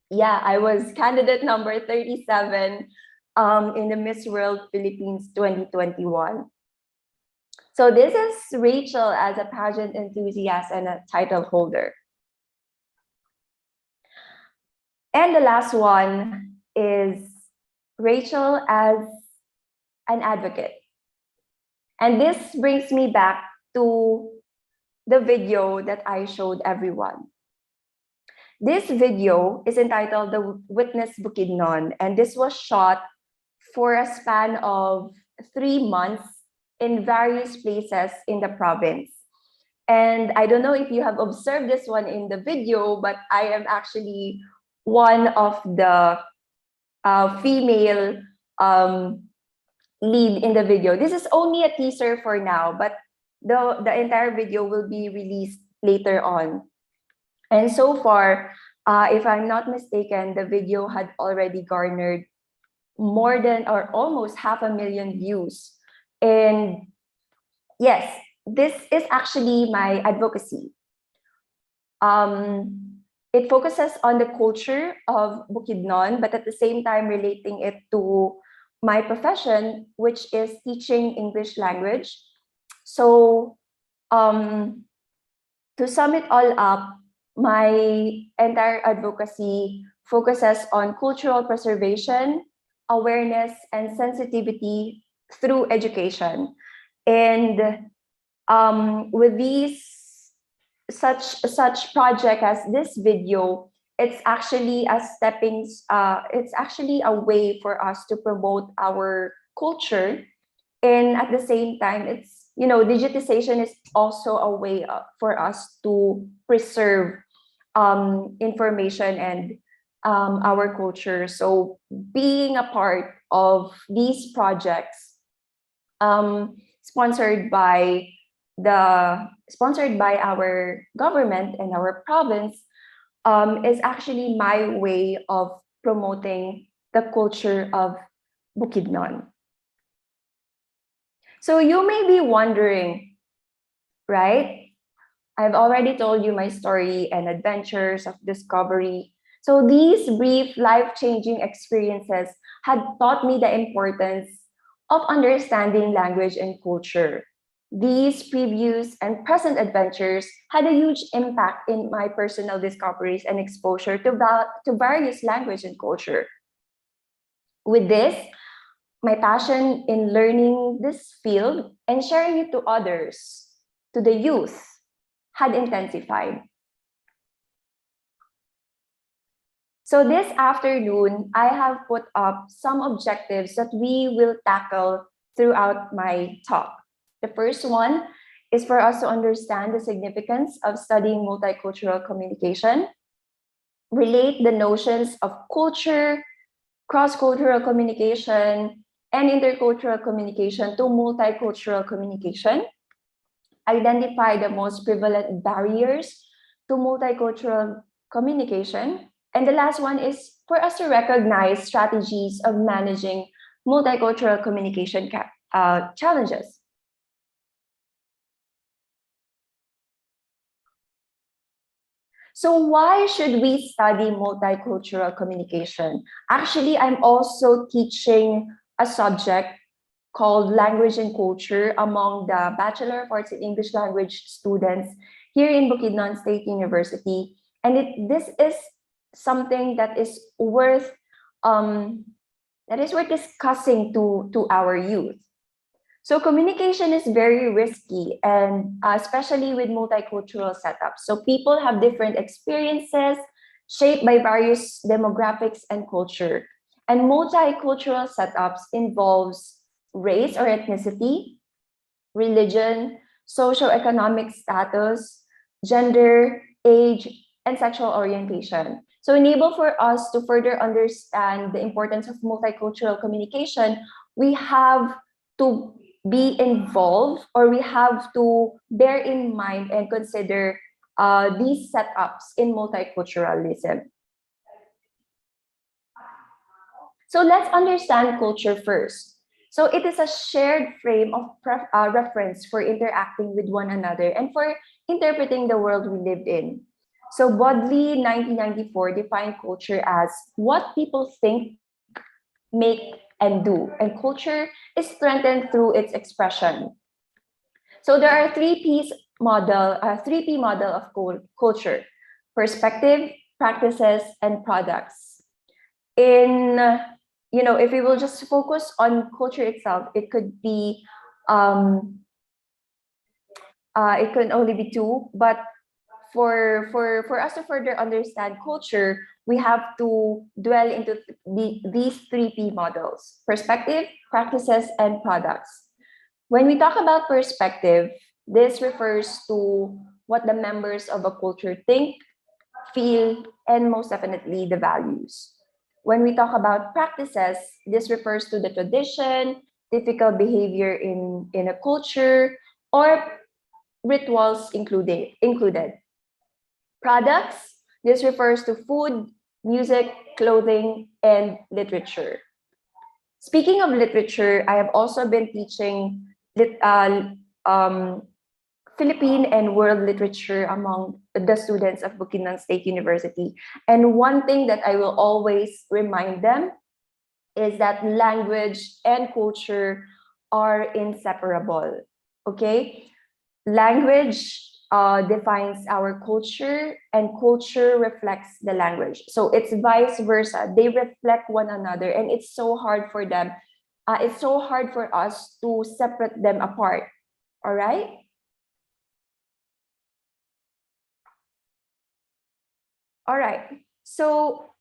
yeah, I was candidate number 37 in the Miss World Philippines 2021. So this is Rachel as a pageant enthusiast and a title holder. And the last one is Rachel as an advocate. And this brings me back to the video that I showed everyone. This video is entitled The Witness Bukidnon, and this was shot for a span of 3 months in various places in the province. And I don't know if you have observed this one in the video, but I am actually one of the female lead in the video. This is only a teaser for now, but the entire video will be released later on. And so far, if I'm not mistaken, the video had already garnered more than or almost 500,000 views. And yes, this is actually my advocacy. It focuses on the culture of Bukidnon, but at the same time relating it to my profession, which is teaching English language. So to sum it all up, my entire advocacy focuses on cultural preservation, awareness, and sensitivity through education. And with these such project as this video, it's actually it's actually a way for us to promote our culture, and at the same time, it's, you know, digitization is also a way for us to preserve information and our culture. So being a part of these projects, sponsored by our government and our province, is actually my way of promoting the culture of Bukidnon. So you may be wondering, right? I've already told you my story and adventures of discovery. So these brief life-changing experiences had taught me the importance of understanding language and culture. These previous and present adventures had a huge impact in my personal discoveries and exposure to various language and culture. With this, my passion in learning this field and sharing it to others, to the youth, had intensified. So this afternoon, I have put up some objectives that we will tackle throughout my talk. The first one is for us to understand the significance of studying multicultural communication, relate the notions of culture, cross-cultural communication, and intercultural communication to multicultural communication, identify the most prevalent barriers to multicultural communication, and the last one is for us to recognize strategies of managing multicultural communication challenges. So why should we study multicultural communication? Actually, I'm also teaching a subject called Language and Culture among the Bachelor of Arts in English Language students here in Bukidnon State University. And this is something that is worth discussing to our youth. So communication is very risky, and especially with multicultural setups. So people have different experiences shaped by various demographics and culture. And multicultural setups involves race or ethnicity, religion, socioeconomic status, gender, age, and sexual orientation. So enable for us to further understand the importance of multicultural communication, we have to be involved, or we have to bear in mind and consider these setups in multiculturalism. So let's understand culture first. So it is a shared frame of reference for interacting with one another and for interpreting the world we live in. So Bodley, 1994, defined culture as what people think, make, and do, and culture is strengthened through its expression. So there are 3P model of culture: perspective, practices, and products. If we will just focus on culture itself, it could be it can only be two, but for us to further understand culture, we have to dwell into these 3P models: perspective, practices, and products. When we talk about perspective, this refers to what the members of a culture think, feel, and most definitely the values. When we talk about practices, this refers to the tradition, typical behavior in a culture, or rituals included. Products, this refers to food, music, clothing, and literature. Speaking of literature, I have also been teaching Philippine and world literature among the students of Bukidnon State University. And one thing that I will always remind them is that language and culture are inseparable, okay? Language defines our culture, and culture reflects the language. So it's vice versa. They reflect one another, and it's so hard for them. It's so hard for us to separate them apart. All right? All right. So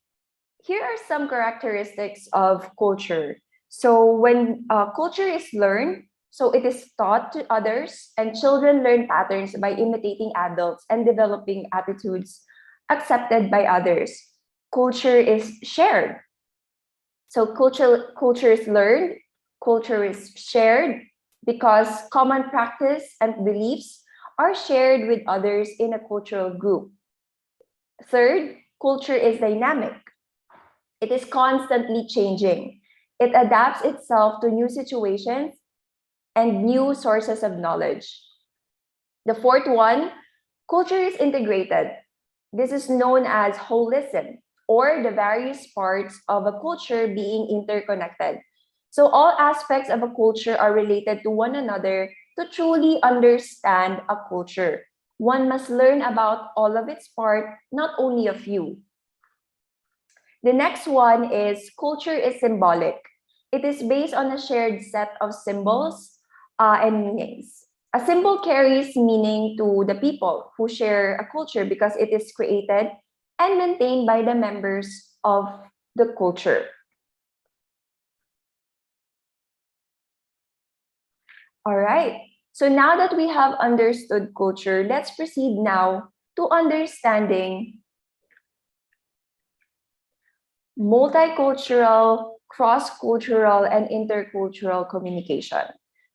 here are some characteristics of culture. So when culture is learned, so it is taught to others, and children learn patterns by imitating adults and developing attitudes accepted by others. Culture is shared. So culture is learned, culture is shared because common practice and beliefs are shared with others in a cultural group. Third, culture is dynamic. It is constantly changing. It adapts itself to new situations and new sources of knowledge. The fourth one, culture is integrated. This is known as holism, or the various parts of a culture being interconnected. So all aspects of a culture are related to one another to truly understand a culture. One must learn about all of its parts, not only a few. The next one is culture is symbolic. It is based on a shared set of symbols and meanings. A symbol carries meaning to the people who share a culture because it is created and maintained by the members of the culture. All right. So now that we have understood culture, let's proceed now to understanding multicultural, cross-cultural, and intercultural communication.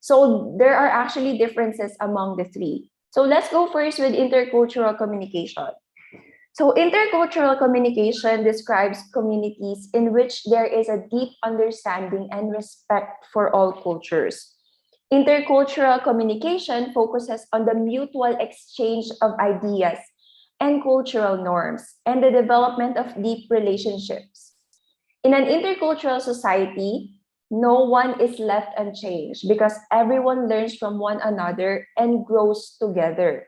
So there are actually differences among the three. So let's go first with intercultural communication. So intercultural communication describes communities in which there is a deep understanding and respect for all cultures. Intercultural communication focuses on the mutual exchange of ideas and cultural norms and the development of deep relationships. In an intercultural society, no one is left unchanged because everyone learns from one another and grows together.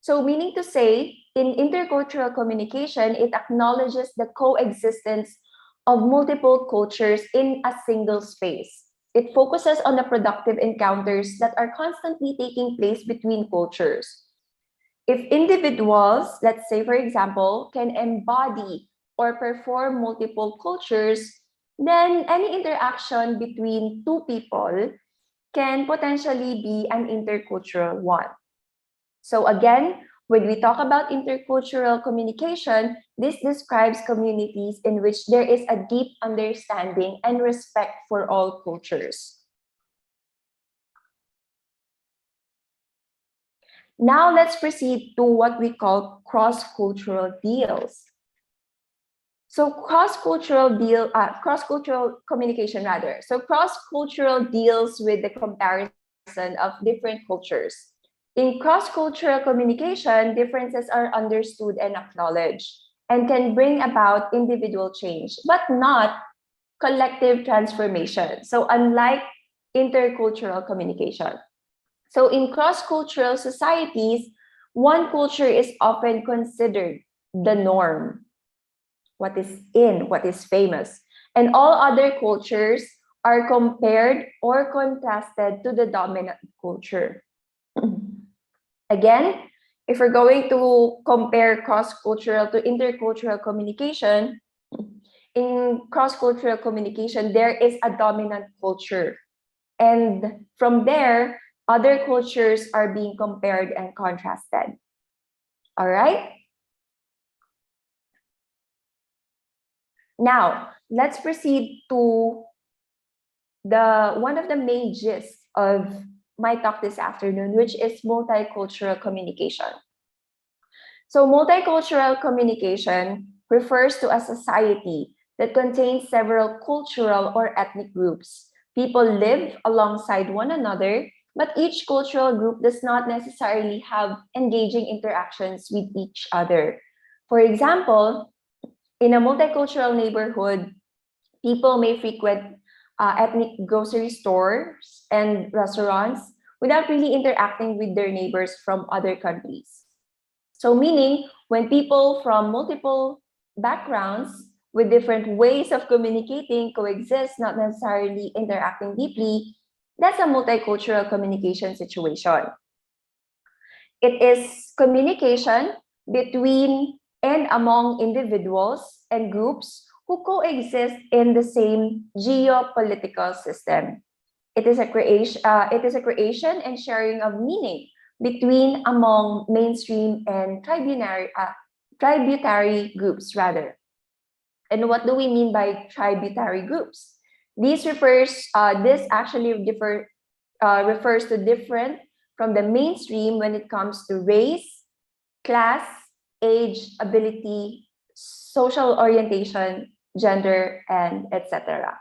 So meaning to say, in intercultural communication, it acknowledges the coexistence of multiple cultures in a single space. It focuses on the productive encounters that are constantly taking place between cultures. If individuals, let's say for example, can embody or perform multiple cultures, then any interaction between two people can potentially be an intercultural one. So again, when we talk about intercultural communication, this describes communities in which there is a deep understanding and respect for all cultures. Now let's proceed to what we call cross-cultural deals. So cross-cultural communication rather. So cross-cultural deals with the comparison of different cultures. In cross-cultural communication, differences are understood and acknowledged and can bring about individual change, but not collective transformation. So unlike intercultural communication. So in cross-cultural societies, one culture is often considered the norm, what is in, what is famous, and all other cultures are compared or contrasted to the dominant culture. Again, if we're going to compare cross-cultural to intercultural communication, in cross-cultural communication, there is a dominant culture. And from there, other cultures are being compared and contrasted. All right? Now, let's proceed to one of the main gists of my talk this afternoon, which is multicultural communication. So multicultural communication refers to a society that contains several cultural or ethnic groups. People live alongside one another, but each cultural group does not necessarily have engaging interactions with each other. For example, in a multicultural neighborhood, people may frequent ethnic grocery stores and restaurants without really interacting with their neighbors from other countries. So meaning when people from multiple backgrounds with different ways of communicating coexist, not necessarily interacting deeply, that's a multicultural communication situation. It is communication between and among individuals and groups who coexist in the same geopolitical system. It is a creation and sharing of meaning between among mainstream and tributary groups rather. And what do we mean by tributary groups? This actually refers to different from the mainstream when it comes to race, class, age, ability, social orientation, gender, and etc.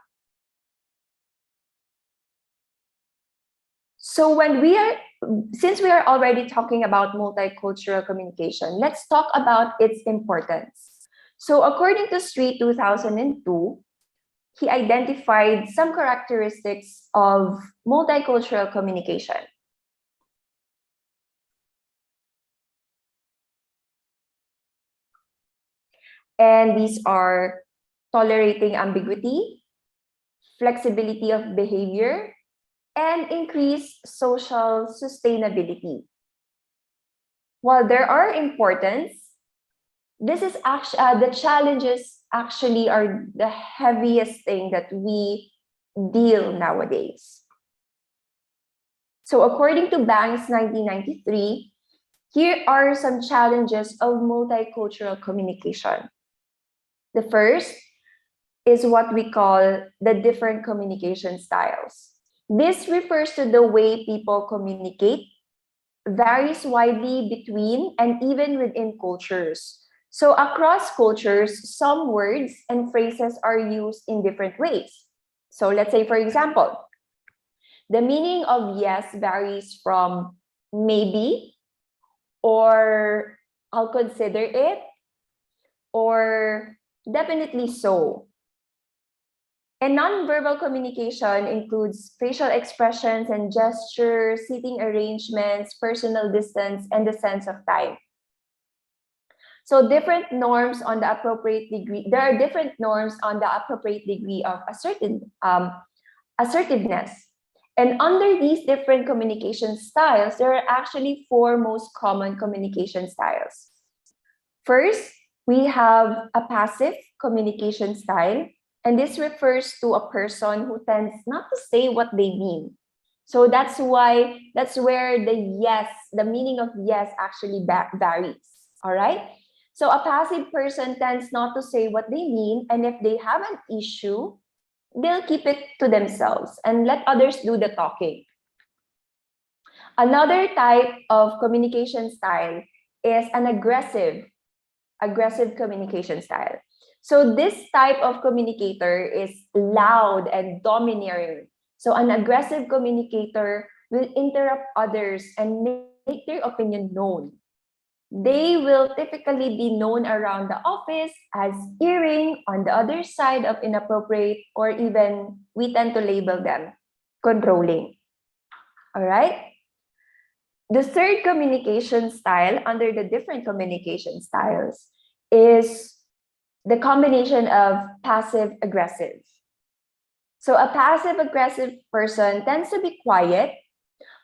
So since we are already talking about multicultural communication, let's talk about its importance. So according to Street 2002, he identified some characteristics of multicultural communication. And these are tolerating ambiguity, flexibility of behavior, and increased social sustainability. While there are importance, this is actually the challenges actually are the heaviest thing that we deal nowadays. So according to Banks 1993, here are some challenges of multicultural communication. The first is what we call the different communication styles. This refers to the way people communicate, varies widely between and even within cultures. So across cultures, some words and phrases are used in different ways. So let's say, for example, the meaning of yes varies from maybe, or I'll consider it, or definitely so. And nonverbal communication includes facial expressions and gestures, seating arrangements, personal distance, and the sense of time. So different norms on the appropriate degree, there are different norms on the appropriate degree of assertiveness. And under these different communication styles, there are actually 4 most common communication styles. First, we have a passive communication style, and this refers to a person who tends not to say what they mean. So that's where the meaning of yes actually varies. All right. So a passive person tends not to say what they mean, and if they have an issue, they'll keep it to themselves and let others do the talking. Another type of communication style is an aggressive communication style. So this type of communicator is loud and domineering. So an aggressive communicator will interrupt others and make their opinion known. They will typically be known around the office as earring, on the other side of inappropriate, or even we tend to label them controlling. All right. The third communication style under the different communication styles is the combination of passive aggressive. So a passive aggressive person tends to be quiet,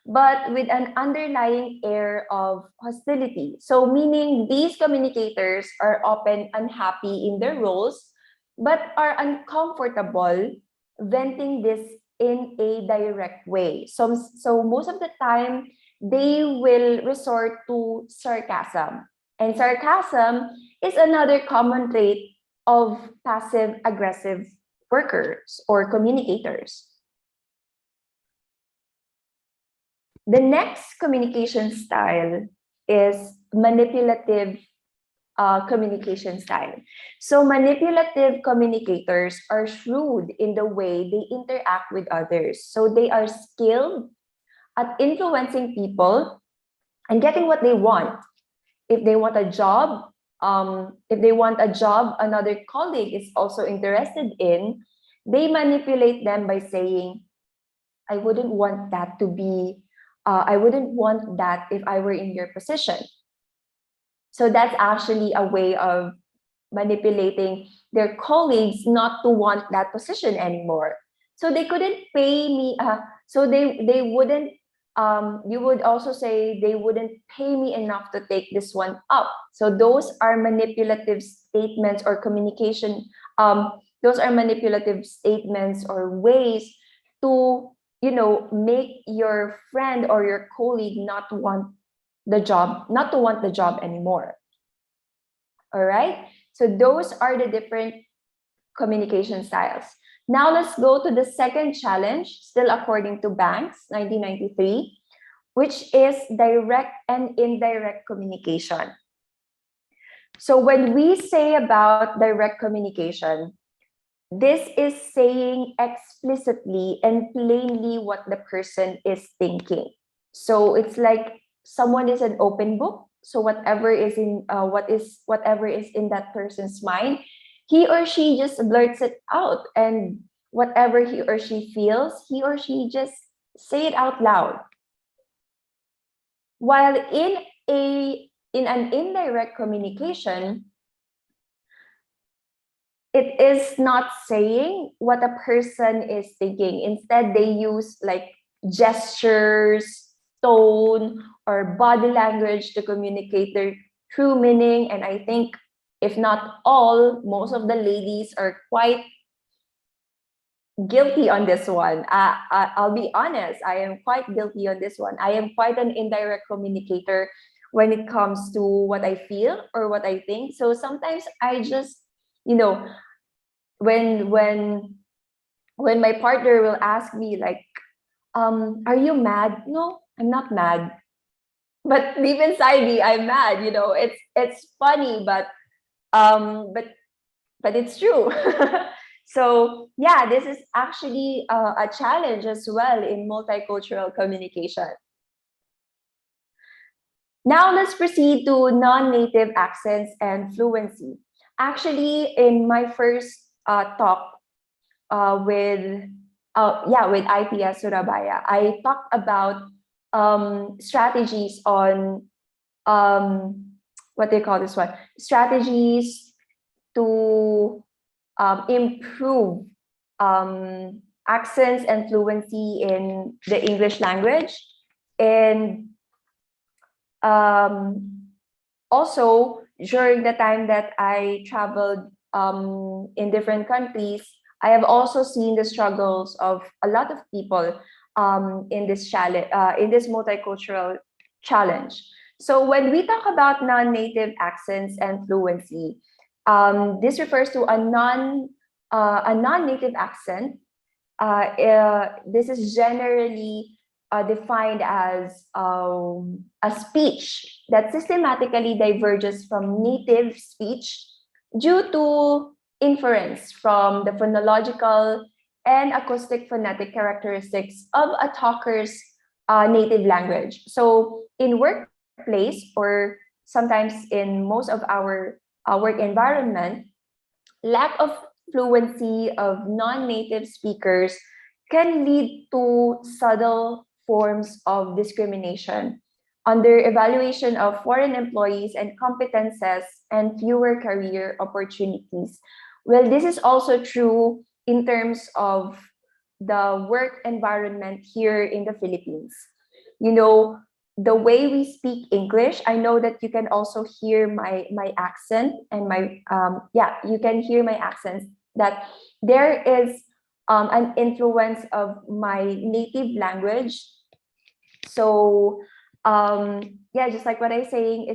but with an underlying air of hostility. So meaning these communicators are often unhappy in their roles, but are uncomfortable venting this in a direct way. So most of the time, they will resort to sarcasm. And sarcasm is another common trait of passive aggressive workers or communicators. The next communication style is manipulative communication style. So manipulative communicators are shrewd in the way they interact with others. So they are skilled at influencing people and getting what they want. If they want a job, another colleague is also interested in, they manipulate them by saying, I wouldn't want that to be I wouldn't want that if I were in your position. So that's actually a way of manipulating their colleagues not to want that position anymore. So they couldn't pay me. So they wouldn't. You would also say they wouldn't pay me enough to take this one up. So those are manipulative statements or communication. Those are manipulative statements or ways to, you know, make your friend or your colleague not want the job anymore. All right. So those are the different communication styles. Now let's go to the second challenge, still according to Banks, 1993, which is direct and indirect communication. So when we say about direct communication, this is saying explicitly and plainly what the person is thinking. So it's like someone is an open book. So whatever is in that person's mind, he or she just blurts it out, and whatever he or she feels, he or she just say it out loud. While in an indirect communication, it is not saying what a person is thinking. Instead, they use like gestures, tone, or body language to communicate their true meaning. And I think, if not all, most of the ladies are quite guilty on this one. I'll be honest, I am quite guilty on this one. I am quite an indirect communicator when it comes to what I feel or what I think. So sometimes I just, you know, when my partner will ask me like, are you mad? No, I'm not mad. But deep inside me, I'm mad. You know, it's funny, but it's true. So yeah, this is actually a challenge as well in multicultural communication. Now let's proceed to non-native accents and fluency. Actually, in my first talk with ITS Surabaya, I talked about strategies on what they call this one, strategies to improve accents and fluency in the English language. And also, during the time that I traveled in different countries, I have also seen the struggles of a lot of people in this challenge, in this multicultural challenge. So when we talk about non-native accents and fluency, this refers to a non-native accent. This is generally defined as a speech that systematically diverges from native speech due to inference from the phonological and acoustic phonetic characteristics of a talker's native language. So in workplace, or sometimes in most of our work environment, lack of fluency of non-native speakers can lead to subtle forms of discrimination under evaluation of foreign employees and competences and fewer career opportunities. Well, this is also true in terms of the work environment here in the Philippines. You know, the way we speak English, I know that you can also hear my accent and my, you can hear my accents, that there is an influence of my native language. So just like what I'm saying,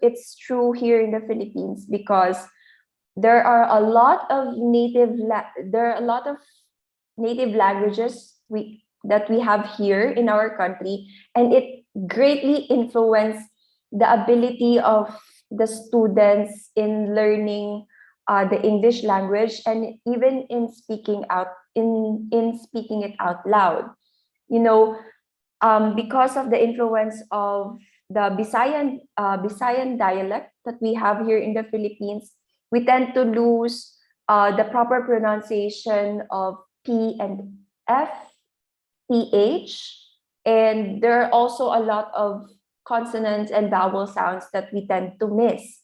it's true here in the Philippines, because there are a lot of native languages that we have here in our country, and it greatly influenced the ability of the students in learning the English language, and even in speaking speaking it out loud. You know, because of the influence of the Visayan dialect that we have here in the Philippines, we tend to lose the proper pronunciation of P and F, PH, And there are also a lot of consonants and vowel sounds that we tend to miss.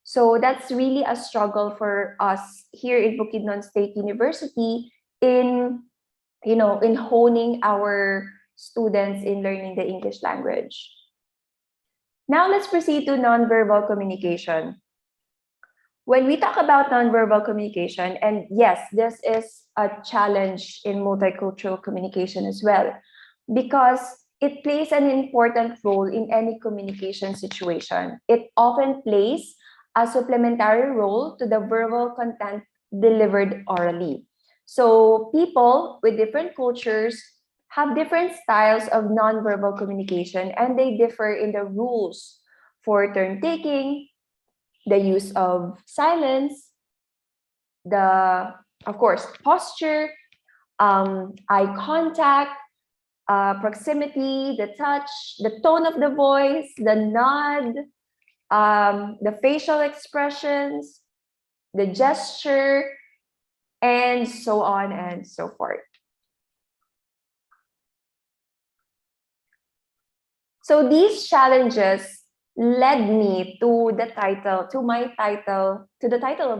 So that's really a struggle for us here in Bukidnon State University in, in honing our students in learning the English language. Now let's proceed to nonverbal communication. When we talk about nonverbal communication, and yes, this is a challenge in multicultural communication as well, because it plays an important role in any communication situation. It often plays a supplementary role to the verbal content delivered orally. So people with different cultures have different styles of nonverbal communication, and they differ in the rules for turn taking, the use of silence, of course, posture, eye contact, proximity, the touch, the tone of the voice, the nod, the facial expressions, the gesture, and so on and so forth. So these challenges led me to the title of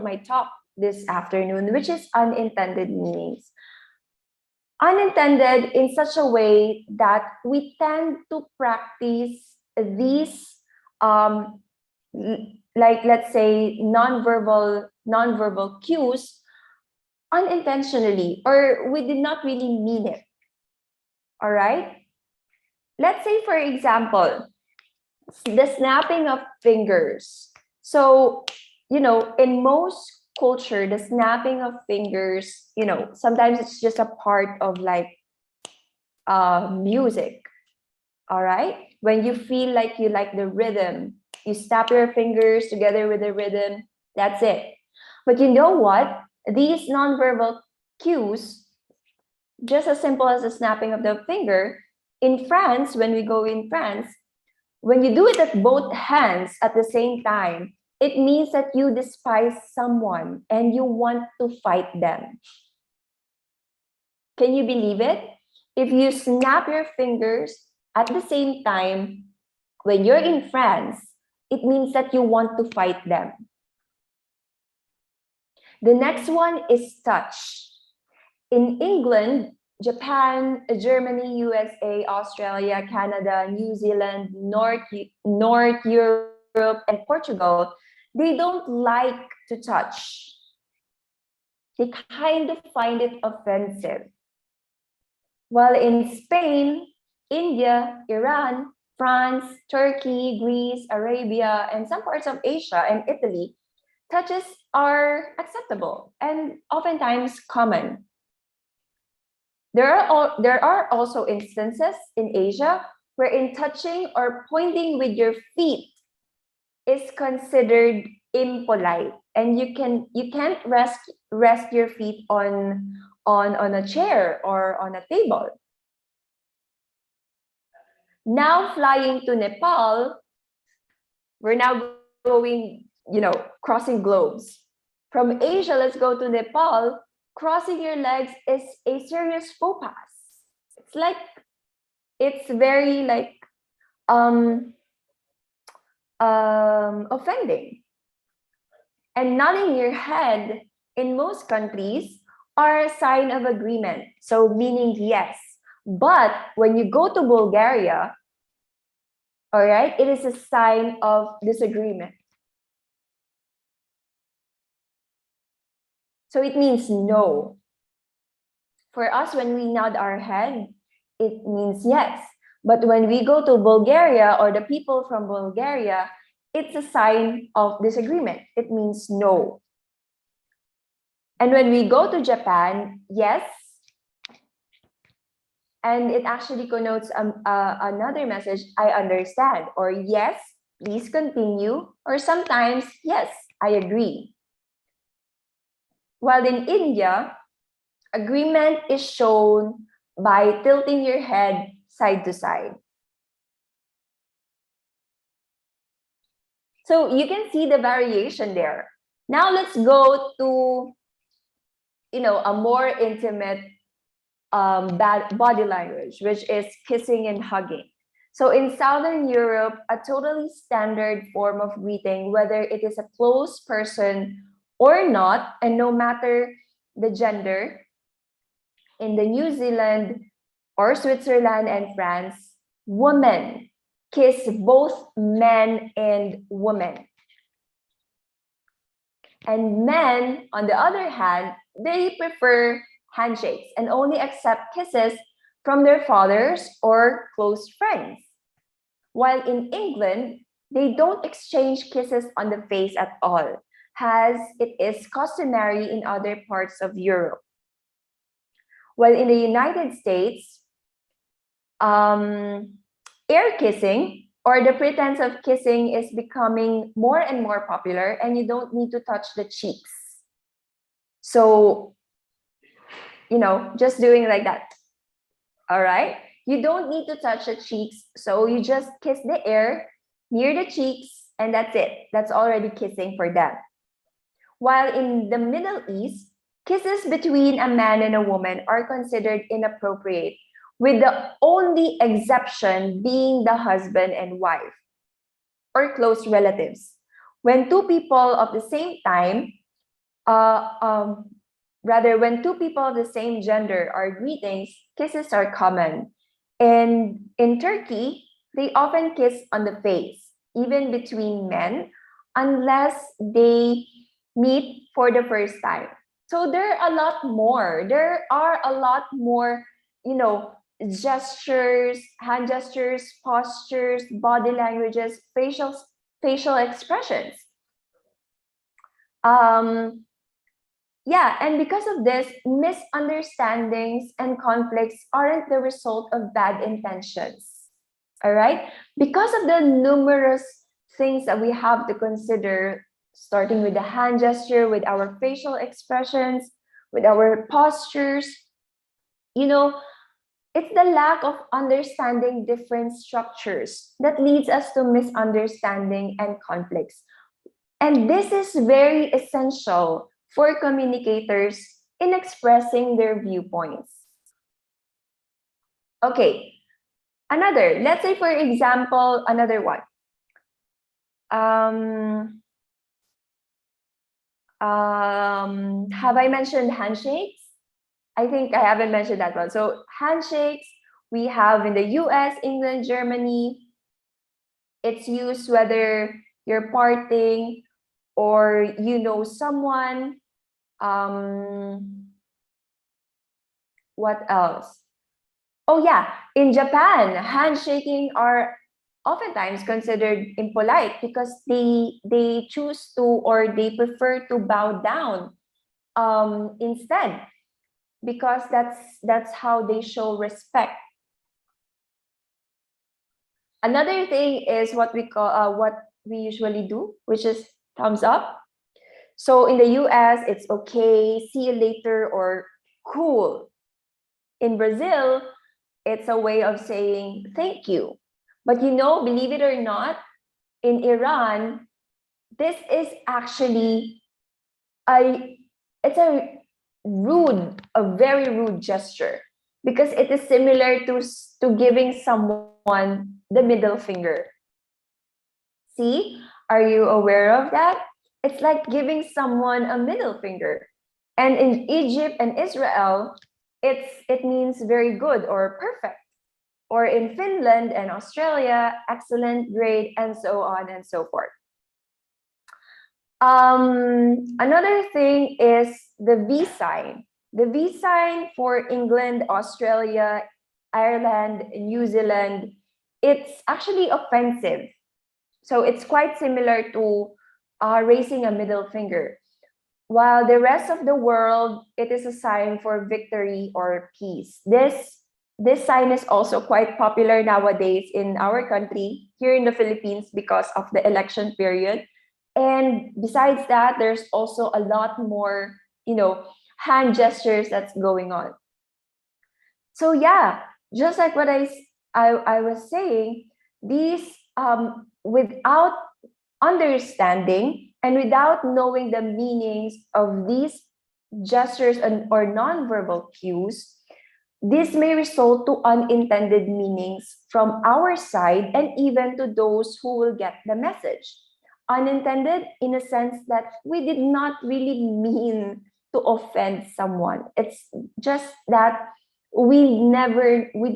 my talk this afternoon, which is unintended meanings. Unintended in such a way that we tend to practice these, like let's say nonverbal cues unintentionally, or we did not really mean it. All right? Let's say, for example, the snapping of fingers. So, in most culture, the snapping of fingers, sometimes it's just a part of like music. All right? When you feel like you like the rhythm, you snap your fingers together with the rhythm, that's it. But you know what? These nonverbal cues, just as simple as the snapping of the finger, in France, when we go in France, when you do it with both hands at the same time, it means that you despise someone and you want to fight them. Can you believe it? If you snap your fingers at the same time, when you're in France, it means that you want to fight them. The next one is touch. In England, Japan, Germany, USA, Australia, Canada, New Zealand, North Europe, and Portugal, they don't like to touch. They kind of find it offensive. While in Spain, India, Iran, France, Turkey, Greece, Arabia, and some parts of Asia and Italy, touches are acceptable and oftentimes common. There are also instances in Asia wherein touching or pointing with your feet is considered impolite, and you can't rest your feet on a chair or on a table. Now flying to Nepal, we're now going, crossing globes. From Asia, let's go to Nepal. Crossing your legs is a serious faux pas. It's very offending. And nodding your head in most countries are a sign of agreement, so meaning yes. But when you go to Bulgaria, all right, it is a sign of disagreement. So it means no. For us, when we nod our head, it means yes. But when we go to Bulgaria or the people from Bulgaria, it's a sign of disagreement. It means no. And when we go to Japan, yes. And it actually connotes another message, I understand, or yes, please continue, or sometimes, yes, I agree. While in India, agreement is shown by tilting your head side to side. So you can see the variation there. Now let's go to, a more intimate body language, which is kissing and hugging. So in Southern Europe, a totally standard form of greeting, whether it is a close person or not, and no matter the gender, in the New Zealand or Switzerland and France, women kiss both men and women. And men, on the other hand, they prefer handshakes and only accept kisses from their fathers or close friends. While in England, they don't exchange kisses on the face at all, as it is customary in other parts of Europe. While in the United States, air kissing or the pretense of kissing is becoming more and more popular, and you don't need to touch the cheeks. So, just doing like that. All right. You don't need to touch the cheeks. So you just kiss the air near the cheeks, and that's it. That's already kissing for them. While in the Middle East, kisses between a man and a woman are considered inappropriate, with the only exception being the husband and wife or close relatives. When two people of the same time, when two people of the same gender are greeting, kisses are common. And in Turkey, they often kiss on the face, even between men, unless they meet for the first time. So there are a lot more. There are a lot more, gestures, hand gestures, postures, body languages, facial expressions. And because of this, misunderstandings and conflicts aren't the result of bad intentions. All right? Because of the numerous things that we have to consider, starting with the hand gesture, with our facial expressions, with our postures, it's the lack of understanding different structures that leads us to misunderstanding and conflicts. And this is very essential for communicators in expressing their viewpoints. Okay, let's say for example, another one. Have I mentioned handshakes? I think I haven't mentioned that one. So handshakes, we have in the US, England, Germany. It's used whether you're parting or someone. What else? Oh yeah, in Japan, handshaking are oftentimes considered impolite because they choose to, or they prefer to bow down instead, because that's how they show respect. Another thing is what we call what we usually do, which is thumbs up. So in the US, it's okay, see you later, or cool. In Brazil, it's a way of saying thank you. But believe it or not, in Iran, this is actually a very rude gesture, because it is similar to giving someone the middle finger. See, are you aware of that? It's like giving someone a middle finger. And in Egypt and Israel, it means very good or perfect. Or in Finland and Australia, excellent, great, and so on and so forth. Another thing is the V sign. The V sign for England, Australia, Ireland, New Zealand, it's actually offensive. So it's quite similar to raising a middle finger. While the rest of the world, it is a sign for victory or peace. This sign is also quite popular nowadays in our country, here in the Philippines, because of the election period. And besides that, there's also a lot more, hand gestures that's going on. So yeah, just like what I was saying, these without understanding and without knowing the meanings of these gestures or nonverbal cues, This may result to unintended meanings from our side and even to those who will get the message. Unintended in a sense that we did not really mean to offend someone. It's just that we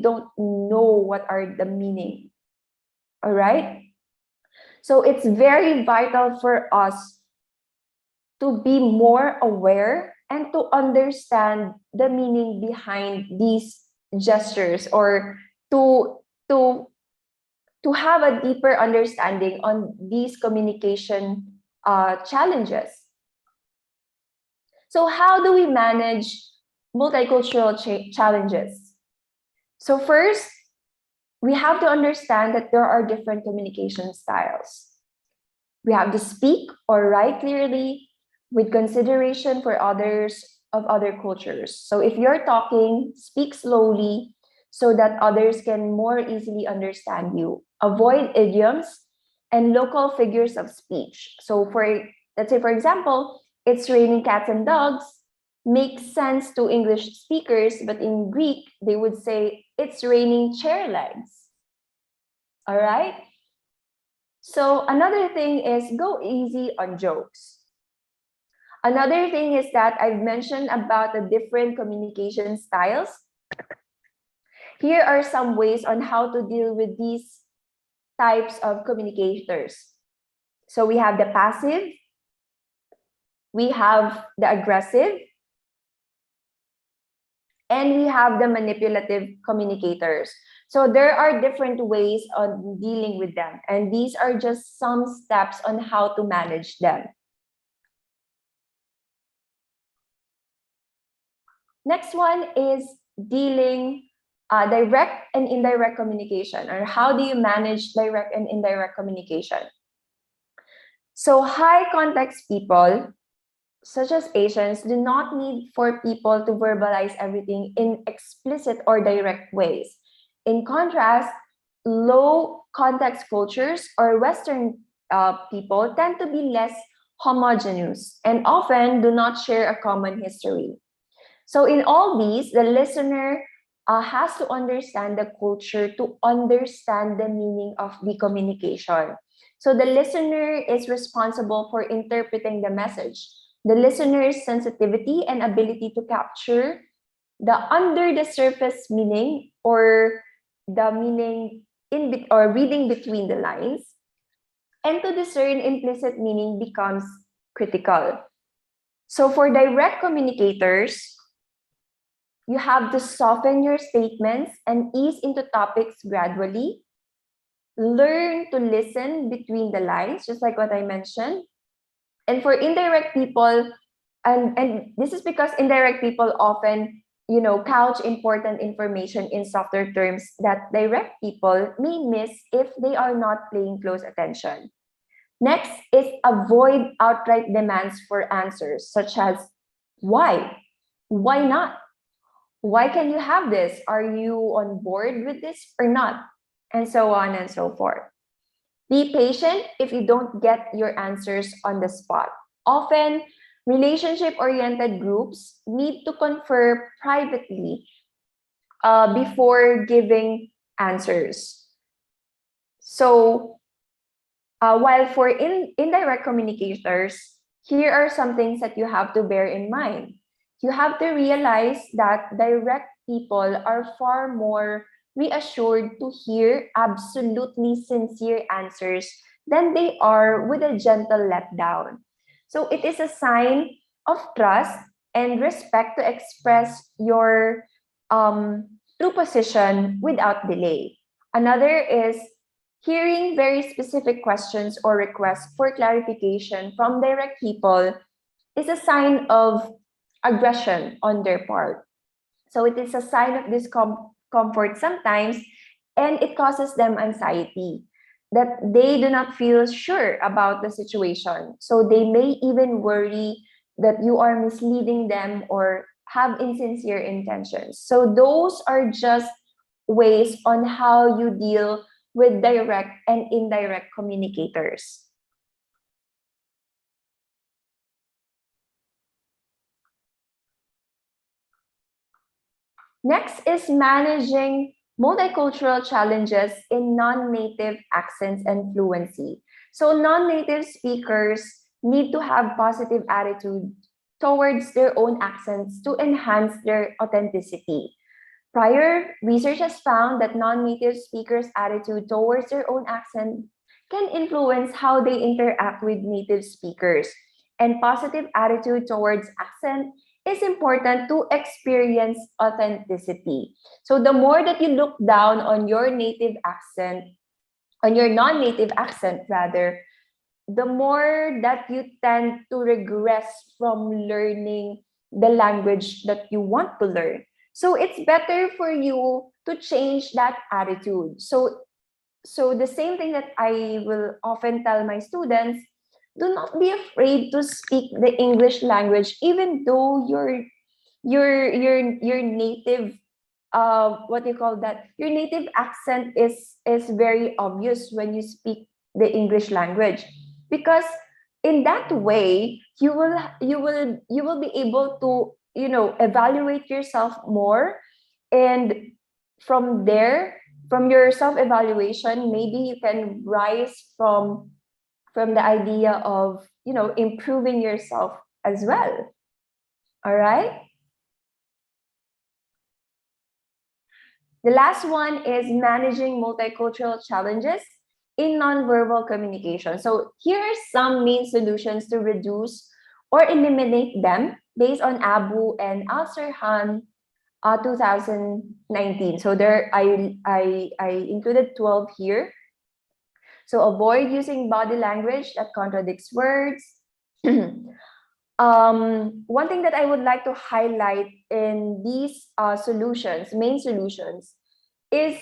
don't know what are the meaning. All right? So it's very vital for us to be more aware and to understand the meaning behind these gestures, or to have a deeper understanding on these communication challenges. So how do we manage multicultural challenges? So first, we have to understand that there are different communication styles. We have to speak or write clearly with consideration for others of other cultures. So if you're talking, speak slowly so that others can more easily understand you. Avoid idioms and local figures of speech. So let's say, for example, it's raining cats and dogs makes sense to English speakers, but in Greek, they would say it's raining chair legs. All right? So another thing is go easy on jokes. Another thing is that I've mentioned about the different communication styles. Here are some ways on how to deal with these types of communicators. So we have the passive, we have the aggressive, and we have the manipulative communicators. So there are different ways on dealing with them, and these are just some steps on how to manage them. Next one is dealing direct and indirect communication, or how do you manage direct and indirect communication? So high context people, such as Asians, do not need for people to verbalize everything in explicit or direct ways. In contrast, low context cultures or Western people tend to be less homogeneous and often do not share a common history. So in all these, the listener has to understand the culture to understand the meaning of the communication. So the listener is responsible for interpreting the message. The listener's sensitivity and ability to capture the under the surface meaning, or the meaning or reading between the lines, and to discern implicit meaning becomes critical. So for direct communicators, you have to soften your statements and ease into topics gradually. Learn to listen between the lines, just like what I mentioned. And for indirect people, and this is because indirect people often, couch important information in softer terms that direct people may miss if they are not paying close attention. Next is avoid outright demands for answers, such as why? Why not? Why can you have this? Are you on board with this or not? And so on and so forth. Be patient if you don't get your answers on the spot. Often, relationship-oriented groups need to confer privately before giving answers. So, while for indirect communicators, here are some things that you have to bear in mind. You have to realize that direct people are far more reassured to hear absolutely sincere answers than they are with a gentle letdown. So it is a sign of trust and respect to express your true position without delay. Another is hearing very specific questions or requests for clarification from direct people is a sign of aggression on their part. So it is a sign of discomfort sometimes, and it causes them anxiety that they do not feel sure about the situation. So they may even worry that you are misleading them or have insincere intentions. So those are just ways on how you deal with direct and indirect communicators. Next is managing multicultural challenges in non-native accents and fluency. So non-native speakers need to have positive attitude towards their own accents to enhance their authenticity. Prior research has found that non-native speakers' attitude towards their own accent can influence how they interact with native speakers. And positive attitude towards accent is important to experience authenticity. So the more that you look down on your native accent, on your non-native accent rather, the more that you tend to regress from learning the language that you want to learn. So it's better for you to change that attitude. So the same thing that I will often tell my students, do not be afraid to speak the English language, even though your native what do you call that? Your native accent is very obvious when you speak the English language, because in that way you will be able to evaluate yourself more, and from there, from your self evaluation, maybe you can rise from the idea of improving yourself as well. All right. The last one is managing multicultural challenges in nonverbal communication. So here are some main solutions to reduce or eliminate them based on Abu and Al Serhan 2019. So there I included 12 here. So avoid using body language that contradicts words. One thing that I would like to highlight in these main solutions, is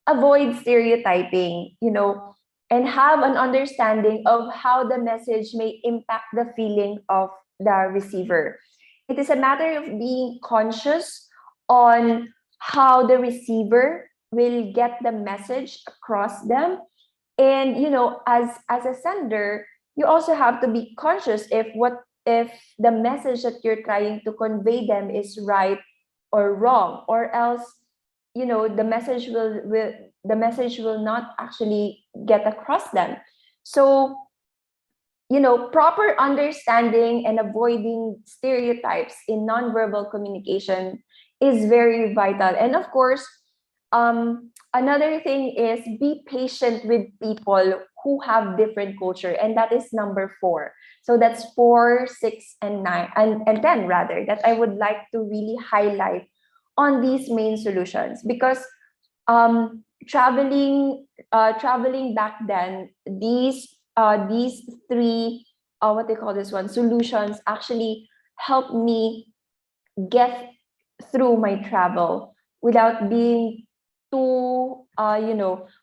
avoid stereotyping, and have an understanding of how the message may impact the feeling of the receiver. It is a matter of being conscious on how the receiver will get the message across them. And as a sender, you also have to be conscious if the message that you're trying to convey them is right or wrong, or else the message will not actually get across them. So proper understanding and avoiding stereotypes in nonverbal communication is very vital. And of course, another thing is be patient with people who have different culture, and that is number 4. So that's 4, 6, and 9 and 10 rather, that I would like to really highlight on these main solutions, because traveling back then, these 3 what they call this one solutions actually helped me get through my travel without being too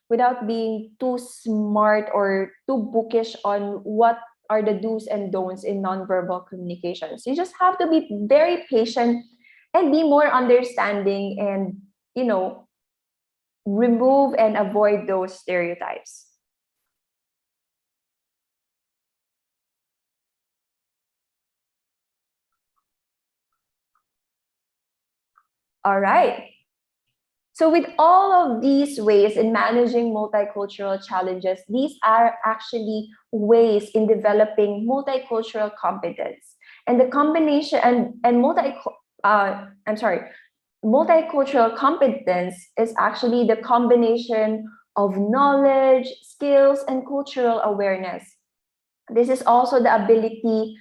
without being too smart or too bookish on what are the do's and don'ts in nonverbal communications. You just have to be very patient and be more understanding, and remove and avoid those stereotypes. All right. So with all of these ways in managing multicultural challenges, these are actually ways in developing multicultural competence. And the combination multicultural competence is actually the combination of knowledge, skills, and cultural awareness. This is also the ability,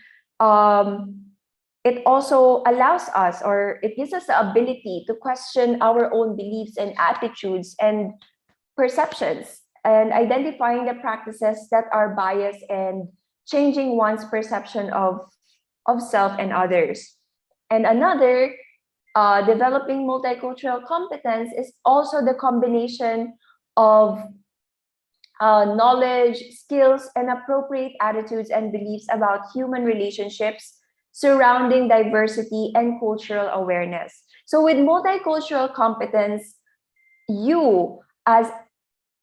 it also allows us, or it gives us the ability to question our own beliefs and attitudes and perceptions, and identifying the practices that are biased and changing one's perception of self and others. And another, developing multicultural competence is also the combination of knowledge, skills, and appropriate attitudes and beliefs about human relationships surrounding diversity and cultural awareness. So with multicultural competence, you as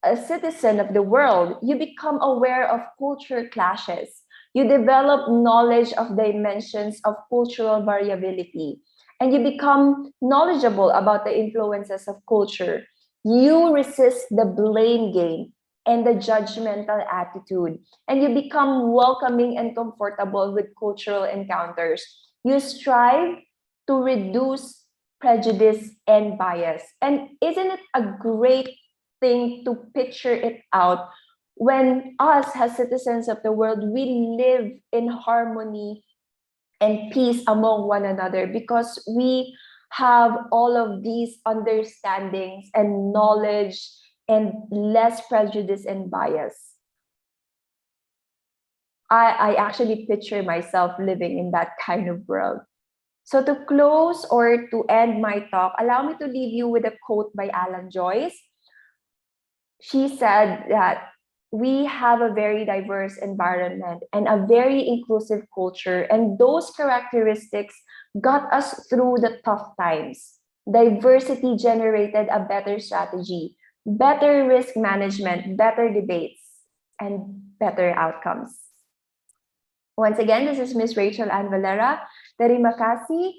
a citizen of the world, you become aware of culture clashes. You develop knowledge of dimensions of cultural variability. and you become knowledgeable about the influences of culture. You resist the blame game and the judgmental attitude, and you become welcoming and comfortable with cultural encounters. You strive to reduce prejudice and bias. And isn't it a great thing to picture it out when us, as citizens of the world, we live in harmony and peace among one another because we have all of these understandings and knowledge and less prejudice and bias. I actually picture myself living in that kind of world. So to close or to end my talk, allow me to leave you with a quote by Alan Joyce. She said that we have a very diverse environment and a very inclusive culture, and those characteristics got us through the tough times. Diversity generated a better strategy, better risk management, better debates, and better outcomes. Once again, this is Miss Rachel Ann Valera. Terima kasih,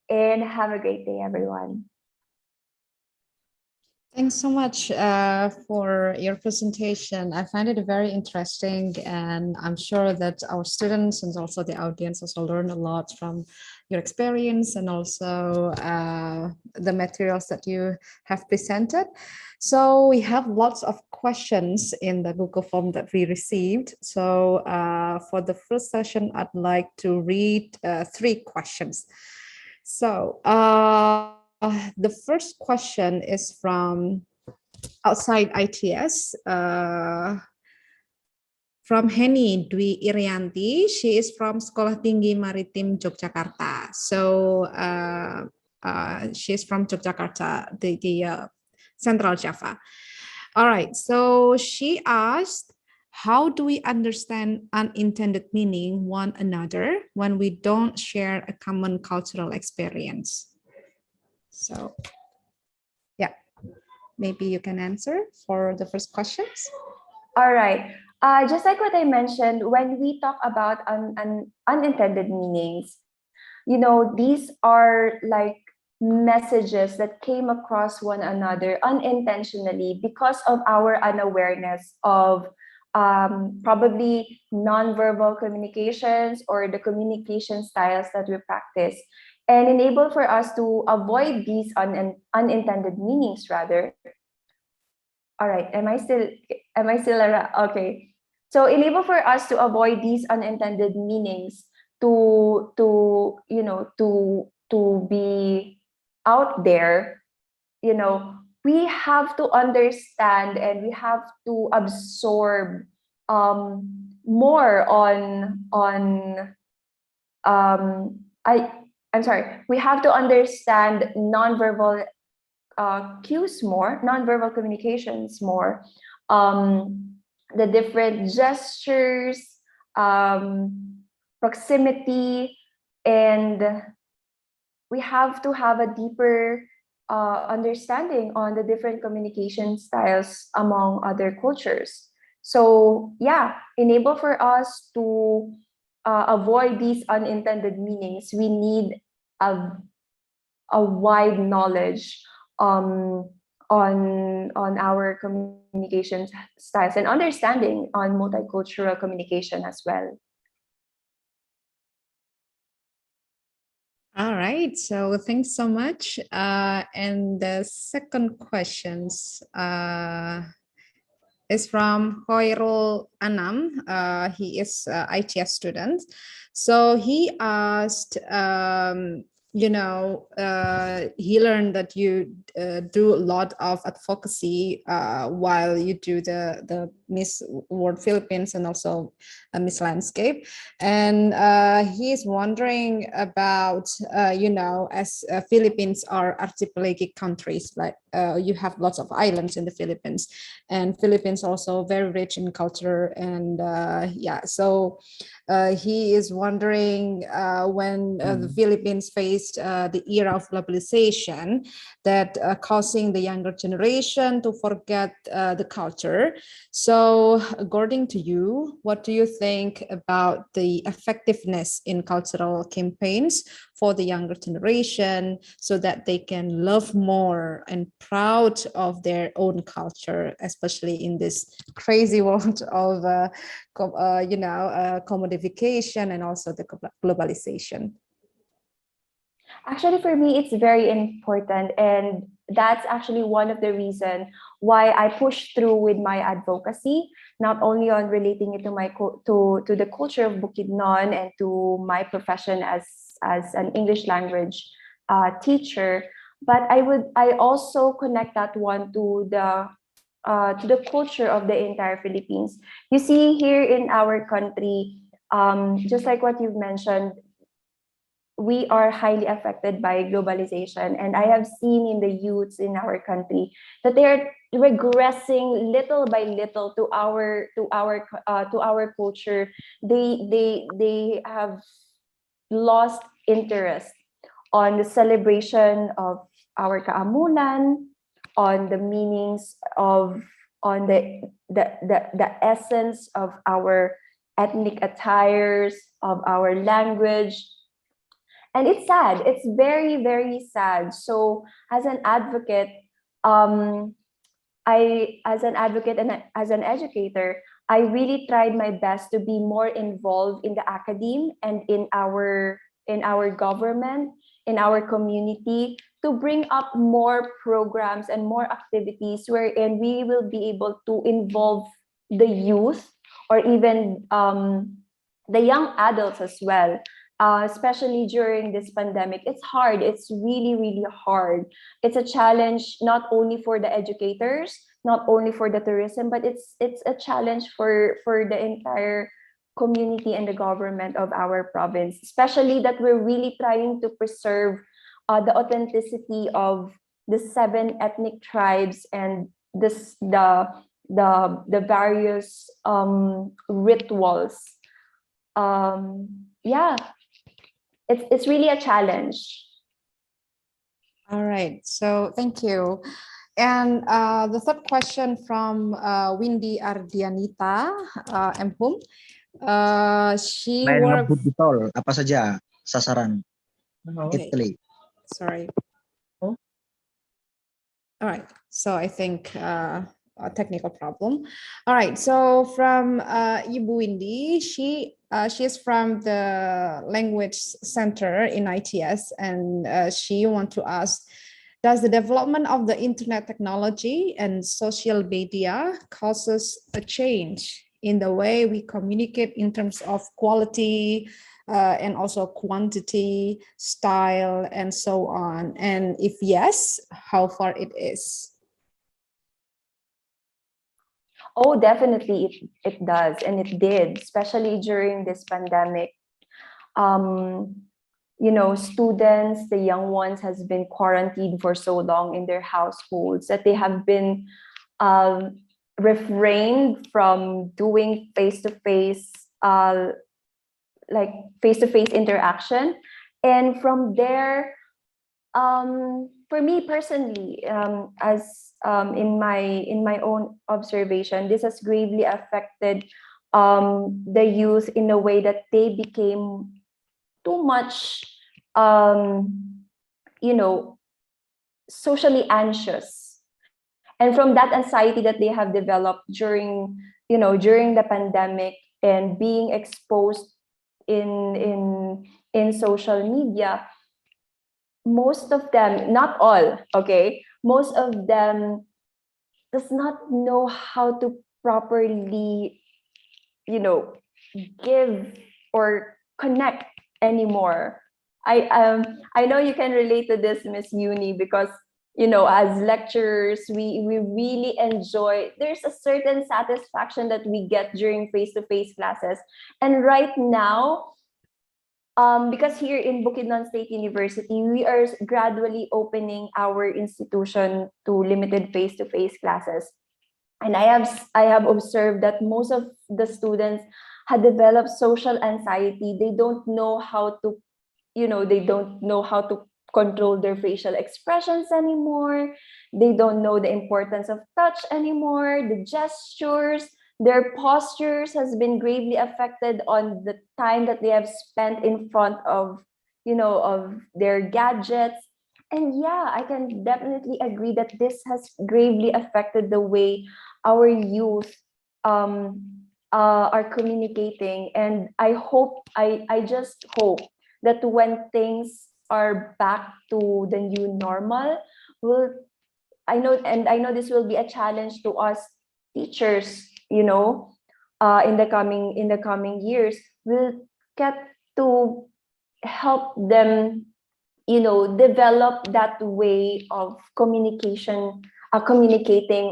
and have a great day, everyone. Thanks so much for your presentation. I find it very interesting, and I'm sure that our students and also the audience also learn a lot from your experience and also the materials that you have presented. So we have lots of questions in the Google form that we received. So for the first session, I'd like to read 3 questions. So the first question is from outside ITS, from Henny Dwi Irianti. She is from Sekolah Tinggi Maritim Yogyakarta. So she is from Yogyakarta, the Central Java. All right, so she asked, how do we understand unintended meaning one another when we don't share a common cultural experience? So, yeah, maybe you can answer for the first questions. All right. Just like what I mentioned, when we talk about unintended meanings, you know, these are like messages that came across one another unintentionally because of our unawareness of probably nonverbal communications or the communication styles that we practice, and enable for us to avoid these unintended meanings rather. All right, am I still around? Okay. So enable for us to avoid these unintended meanings to you know, to be out there, you know, we have to understand and we have to absorb more I'm sorry, we have to understand nonverbal cues more, nonverbal communications more, the different gestures, proximity, and we have to have a deeper understanding on the different communication styles among other cultures. So yeah, enable for us to avoid these unintended meanings, we need a wide knowledge on our communication styles and understanding on multicultural communication as well. All right, so thanks so much. And the second questions is from Hoirul Anam. He is an ITS student. So he asked, you know, he learned that you do a lot of advocacy while you do the Miss World Philippines and also Miss Landscape. And he is wondering about, you know, as Philippines are archipelagic countries, like you have lots of islands in the Philippines, and Philippines also very rich in culture. And yeah, so He is wondering when the Philippines faced the era of globalization that causing the younger generation to forget the culture. So according to you, what do you think about the effectiveness in cultural campaigns for the younger generation so that they can love more and proud of their own culture, especially in this crazy world of commodification and also the globalization? Actually, for me, it's very important. And that's actually one of the reasons why I push through with my advocacy, not only on relating it to to the culture of Bukidnon and to my profession as an English language teacher, but I also connect that one to the culture of the entire Philippines. You see, here in our country, just like what you've mentioned, we are highly affected by globalization, and I have seen in the youths in our country that they are regressing little by little to our culture. They have lost interest on the celebration of our kaamulan, on the meanings of, on the essence of our ethnic attires, of our language. And it's sad. It's very, very sad. So as an advocate, and as an educator, I really tried my best to be more involved in the academe and in our government, in our community, to bring up more programs and more activities wherein we will be able to involve the youth, or even the young adults as well. Especially during this pandemic, it's hard. It's really, really hard. It's a challenge not only for the educators, not only for the tourism, but it's a challenge for the entire community and the government of our province. Especially that we're really trying to preserve the authenticity of the 7 ethnic tribes and the various rituals. Yeah. It's really a challenge. All right, so thank you. And the third question from Windy Ardianita Empum. She Lain worked. ngebut di tol, apa saja sasaran? Okay. Italy. Sorry. All right, so I think a technical problem. All right, so from Ibu Windy, she is from the language center in ITS, and she want to ask, does the development of the internet technology and social media causes a change in the way we communicate in terms of quality and also quantity, style, and so on? And if yes, how far it is? Oh, definitely it does, and it did, especially during this pandemic. You know, students, the young ones, has been quarantined for so long in their households that they have been refrained from doing face-to-face interaction. And from there, for me personally, as in my own observation, this has gravely affected the youth in a way that they became too much, socially anxious. And from that anxiety that they have developed during the pandemic and being exposed in social media, most of them, not all, okay, most of them does not know how to properly, give or connect anymore. I know you can relate to this, Miss Uni, because as lecturers, we really enjoy, there's a certain satisfaction that we get during face-to-face classes. And right now, because here in Bukidnon State University, we are gradually opening our institution to limited face-to-face classes. And I have observed that most of the students had developed social anxiety. They don't know how to, they don't know how to control their facial expressions anymore. They don't know the importance of touch anymore, the gestures. Their postures has been gravely affected on the time that they have spent in front of, of their gadgets. And yeah, I can definitely agree that this has gravely affected the way our youth are communicating. And I just hope that when things are back to the new normal, will I know this will be a challenge to us teachers, in the coming years. We'll get to help them, develop that way of communicating,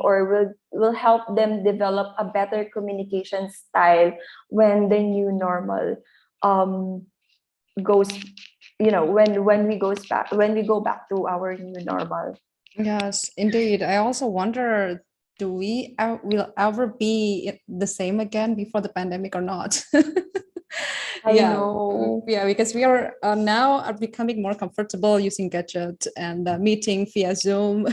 or will help them develop a better communication style when the new normal goes, when we go back to our new normal. Yes, indeed. I also wonder, do we will ever be the same again before the pandemic or not? I know. Yeah, because we are now are becoming more comfortable using gadget and meeting via Zoom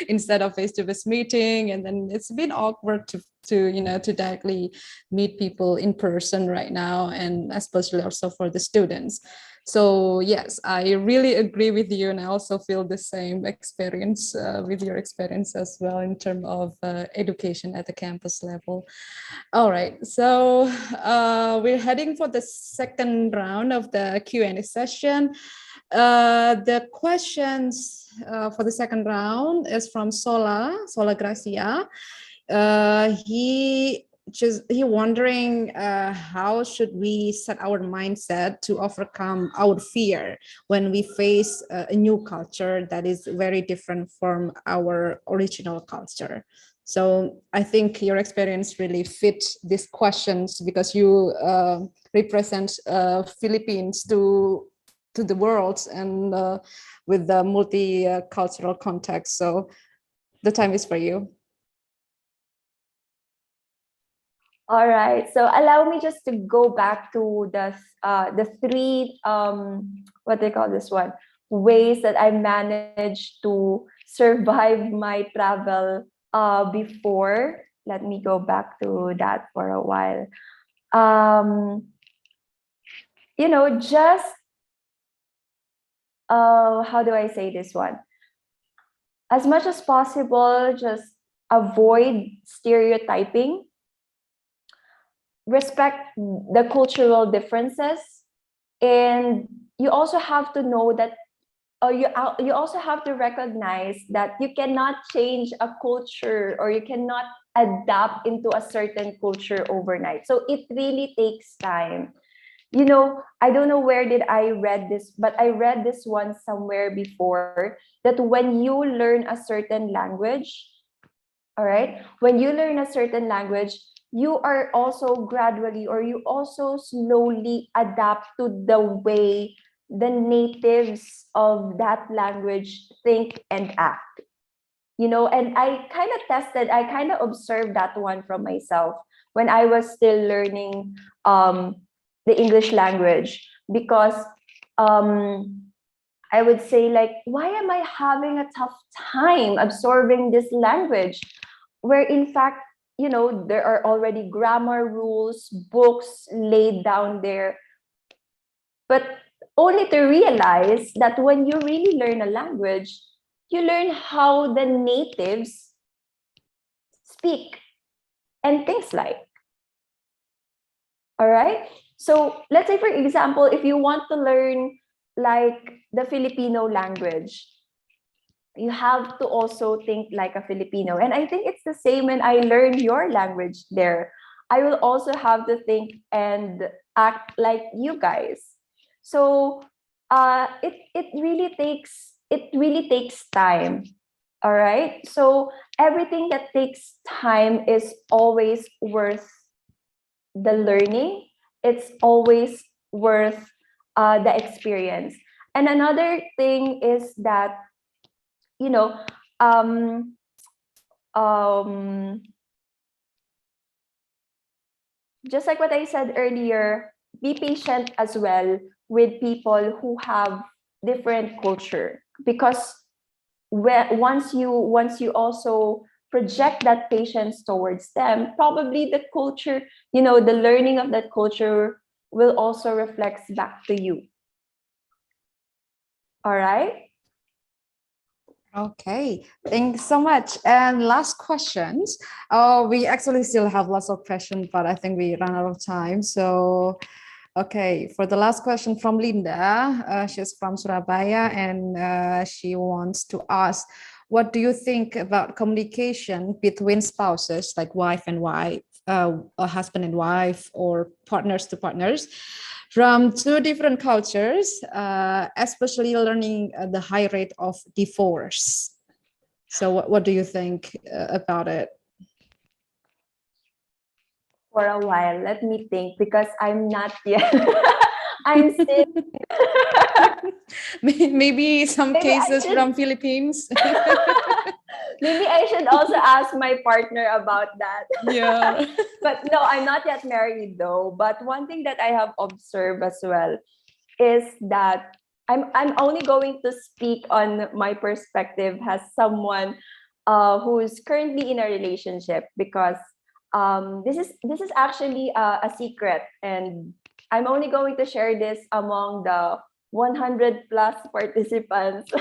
instead of face-to-face meeting, and then it's been awkward to directly meet people in person right now, and especially also for the students. So yes, I really agree with you, and I also feel the same experience with your experience as well in terms of education at the campus level. All right, so we're heading for the second round of the Q&A session. The questions for the second round is from Sola Gracia. He wondering how should we set our mindset to overcome our fear when we face a new culture that is very different from our original culture. So I think your experience really fits these questions, because you represent Philippines to the world, and with the multicultural context. So the time is for you. All right, so allow me just to go back to the three what they call this one, ways that I managed to survive my travel before. Let me go back to that for a while. Just how do I say this one? As much as possible, just avoid stereotyping. Respect the cultural differences, and you also have to know that, or you also have to recognize that you cannot change a culture, or you cannot adapt into a certain culture overnight. So it really takes time. I don't know where did I read this, but I read this one somewhere before, that when you learn a certain language, all right, when you learn a certain language, you are also gradually, or you also slowly adapt to the way the natives of that language think and act. And I kind of observed that one from myself when I was still learning the English language, because I would say, like, why am I having a tough time absorbing this language, where in fact, there are already grammar rules, books laid down there. But only to realize that when you really learn a language, you learn how the natives speak and things like. All right. So let's say, for example, if you want to learn like the Filipino language, you have to also think like a Filipino. And I think it's the same when I learn your language there. I will also have to think and act like you guys. So it really takes time. All right. So everything that takes time is always worth the learning. It's always worth the experience. And another thing is that, just like what I said earlier, be patient as well with people who have different culture, because once you also project that patience towards them, probably the culture, the learning of that culture will also reflects back to you. All right. Okay, thanks so much. And last questions. We actually still have lots of questions, but I think we ran out of time. So, okay, for the last question from Linda, she's from Surabaya, and she wants to ask, what do you think about communication between spouses, like wife and wife, a husband and wife, or partners to partners, from two different cultures, especially learning the high rate of divorce? So what do you think about it? For a while, let me think, because I'm not yet. I'm still. Maybe some Maybe cases from Philippines. Maybe I should also ask my partner about that. Yeah. But no, I'm not yet married though. But one thing that I have observed as well is that I'm only going to speak on my perspective as someone who's currently in a relationship, because this is actually a secret, and I'm only going to share this among the 100 plus participants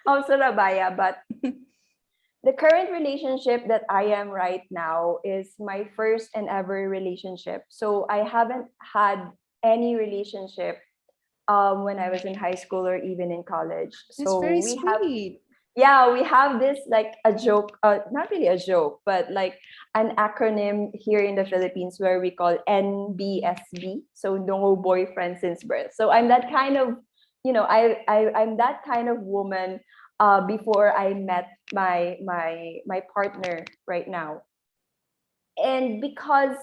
of Surabaya. But the current relationship that I am right now is my first and ever relationship. So I haven't had any relationship when I was in high school or even in college. That's So very we have, sweet. yeah, we have this like a joke, not really a joke, but like an acronym here in the Philippines where we call NBSB. So no boyfriend since birth. So I'm that kind of, I'm that kind of woman before I met my partner right now. And because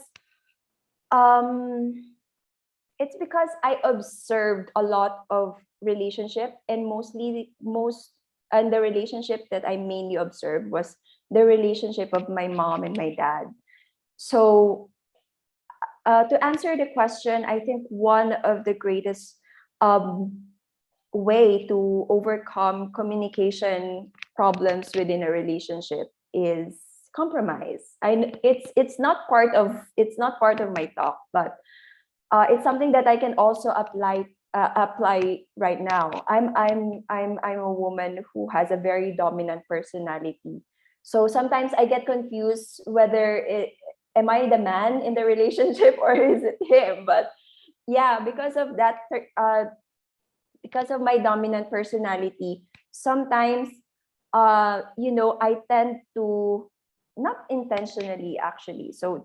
it's because I observed a lot of relationship, and the relationship that I mainly observed was the relationship of my mom and my dad. So to answer the question, I think one of the greatest way to overcome communication problems within a relationship is compromise. It's not part of my talk, but it's something that I can also apply right now. I'm a woman who has a very dominant personality. So sometimes I get confused whether am I the man in the relationship or is it him? But yeah, because of that, because of my dominant personality, sometimes I tend to, not intentionally actually. So